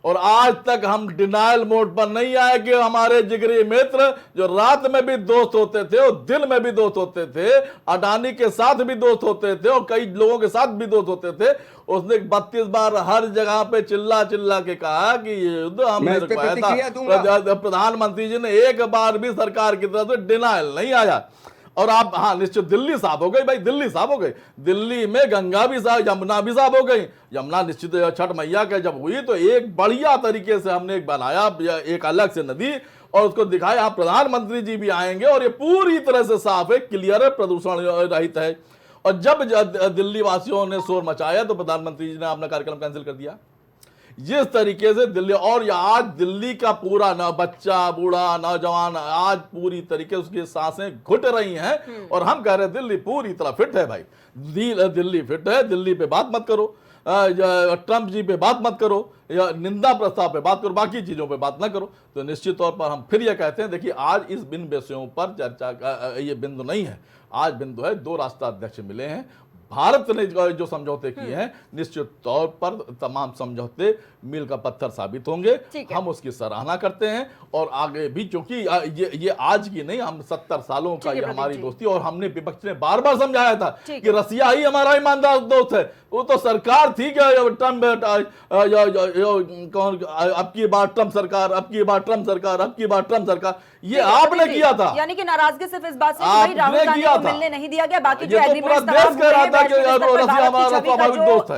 और आज तक हम डिनायल मोड पर नहीं आए कि हमारे जिगरी मित्र जो रात में भी दोस्त होते थे और दिन में भी दोस्त होते थे, अडानी के साथ भी दोस्त होते थे और कई लोगों के साथ भी दोस्त होते थे, उसने 32 बार हर जगह पे चिल्ला चिल्ला के कहा कि ये युद्ध हमने रुकवाया था। प्रधानमंत्री जी ने एक बार भी सरकार की तरफ से डिनायल नहीं आया। और आप, हाँ निश्चित दिल्ली साफ हो गई भाई, दिल्ली साफ हो गई, दिल्ली में गंगा भी साफ, यमुना भी साफ हो गई। यमुना निश्चित छठ मैया के जब हुई तो एक बढ़िया तरीके से हमने एक बनाया, एक अलग से नदी, और उसको दिखाया। यहाँ प्रधानमंत्री जी भी आएंगे और ये पूरी तरह से साफ है, क्लियर है, प्रदूषण रहित है। और जब दिल्ली वासियों ने शोर मचाया तो प्रधानमंत्री जी ने अपना कार्यक्रम कैंसिल कर दिया। जिस तरीके से दिल्ली, और आज दिल्ली का पूरा न बच्चा बूढ़ा नौजवान आज पूरी तरीके से उसकी सांसें घुट रही हैं, और हम कह रहे हैं दिल्ली पूरी तरह फिट है भाई, दिल्ली फिट है। दिल्ली पे बात मत करो, ट्रंप जी पे बात मत करो, या निंदा प्रस्ताव पे बात करो, बाकी चीजों पे बात ना करो। तो निश्चित तौर पर हम फिर यह कहते हैं, देखिए आज इस बिन विषयों पर चर्चा का ये बिंदु नहीं है, आज बिंदु है दो राष्ट्राध्यक्ष मिले हैं, भारत ने जो समझौते किए हैं, निश्चित तौर पर तमाम समझौते मील का पत्थर साबित होंगे, हम उसकी सराहना करते हैं। और आगे भी, क्योंकि ये आज की नहीं, हम 70 सालों का ये हमारी दोस्ती, और हमने विपक्ष ने बार बार समझाया था कि रसिया ही हमारा ईमानदार दोस्त है। वो तो सरकार थी क्या, ट्रम्प कौन, अब की बार ट्रम्प सरकार, अब की बार ट्रम्प सरकार, अब की बार ट्रम्प सरकार, ये आपने किया था। यानी कि नाराजगी सिर्फ इस बात से कि भाई राहुल गांधी को मिलने नहीं दिया गया, बाकी जो एग्रीमेंट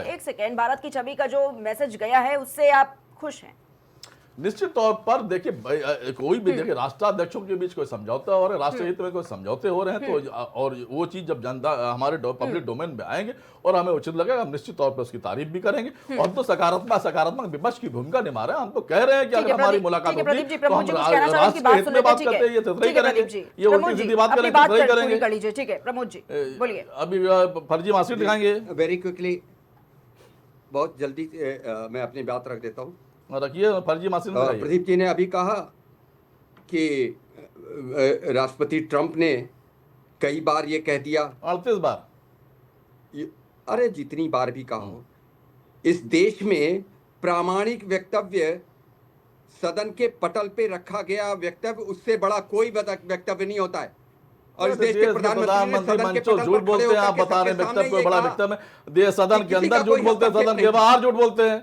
एक सेकेंड, भारत की छवि का जो मैसेज गया है उससे आप खुश हैं? निश्चित तौर पर देखिए, कोई भी देखिए राष्ट्राध्यक्षों के बीच कोई समझौता हो रहा है, राष्ट्र हित में कोई समझौते हो रहे हैं, तो और वो चीज जब जनता हमारे पब्लिक डोमेन में आएंगे और हमें उचित लगेगा, हम निश्चित तौर पर उसकी तारीफ भी करेंगे। और तो सकारात्मक विपक्ष की भूमिका निभा रहे हैं। हम तो कह रहे हैं कि अगर हमारी मुलाकात होती तो हम राष्ट्र हित में बात करते हैं, ये तथ्य करेंगे, ये उल्टी सीधी बात करेंगे। ठीक है प्रमोद जी, बोलिए। अभी फर्जी मार्कशीट दिखाएंगे वेरी क्विकली, बहुत जल्दी मैं अपनी बात रख देता हूँ। रखिए, फर्जी मार्कशीट। प्रदीप जी ने अभी कहा कि राष्ट्रपति ट्रंप ने कई बार ये कह दिया, 38 बार, अरे जितनी बार भी कहा हो, इस देश में प्रामाणिक वक्तव्य, सदन के पटल पे रखा गया वक्तव्य, उससे बड़ा कोई वक्तव्य नहीं होता है। और इस देश के प्रधानमंत्री मंचो झूठ बोलते हैं, आप बता रहे हैं वक्तव्य बड़ा वक्तव्य है, सदन के अंदर झूठ बोलते हैं, सदन के बाहर झूठ बोलते हैं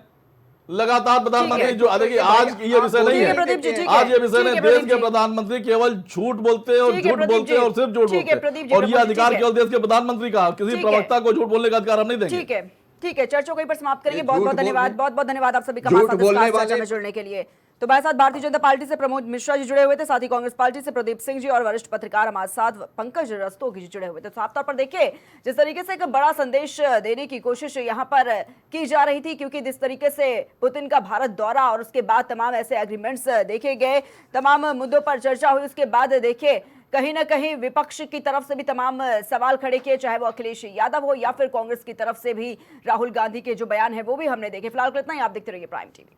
लगातार। प्रधानमंत्री जो, देखिए आज ये विषय नहीं है, आज ये विषय नहीं, देश के प्रधानमंत्री केवल झूठ बोलते हैं और झूठ बोलते हैं और सिर्फ झूठ बोलते हैं, और ये अधिकार केवल देश के प्रधानमंत्री का, किसी प्रवक्ता को झूठ बोलने का अधिकार हम नहीं देंगे। ठीक है, चर्चा को यहीं पर समाप्त करेंगे। बहुत बहुत धन्यवाद, बहुत बहुत धन्यवाद आप सभी का चर्चा में जुड़ने के लिए। तो हमारे साथ भारतीय जनता पार्टी से प्रमोद मिश्रा जी जुड़े हुए थे, साथ ही कांग्रेस पार्टी से प्रदीप सिंह जी और वरिष्ठ पत्रकार हमारे साथ पंकज रस्तोगी जी जुड़े हुए थे। साफ तौर पर देखिए, जिस तरीके से एक बड़ा संदेश देने की कोशिश यहाँ पर की जा रही थी, क्योंकि जिस तरीके से पुतिन का भारत दौरा और उसके बाद तमाम ऐसे एग्रीमेंट्स देखे गए, तमाम मुद्दों पर चर्चा हुई, उसके बाद देखिए कहीं ना कहीं विपक्ष की तरफ से भी तमाम सवाल खड़े किए, चाहे वो अखिलेश यादव हो या फिर कांग्रेस की तरफ से भी राहुल गांधी के जो बयान है वो भी हमने देखे। फिलहाल इतना ही, आप देखते रहिए प्राइम टीवी।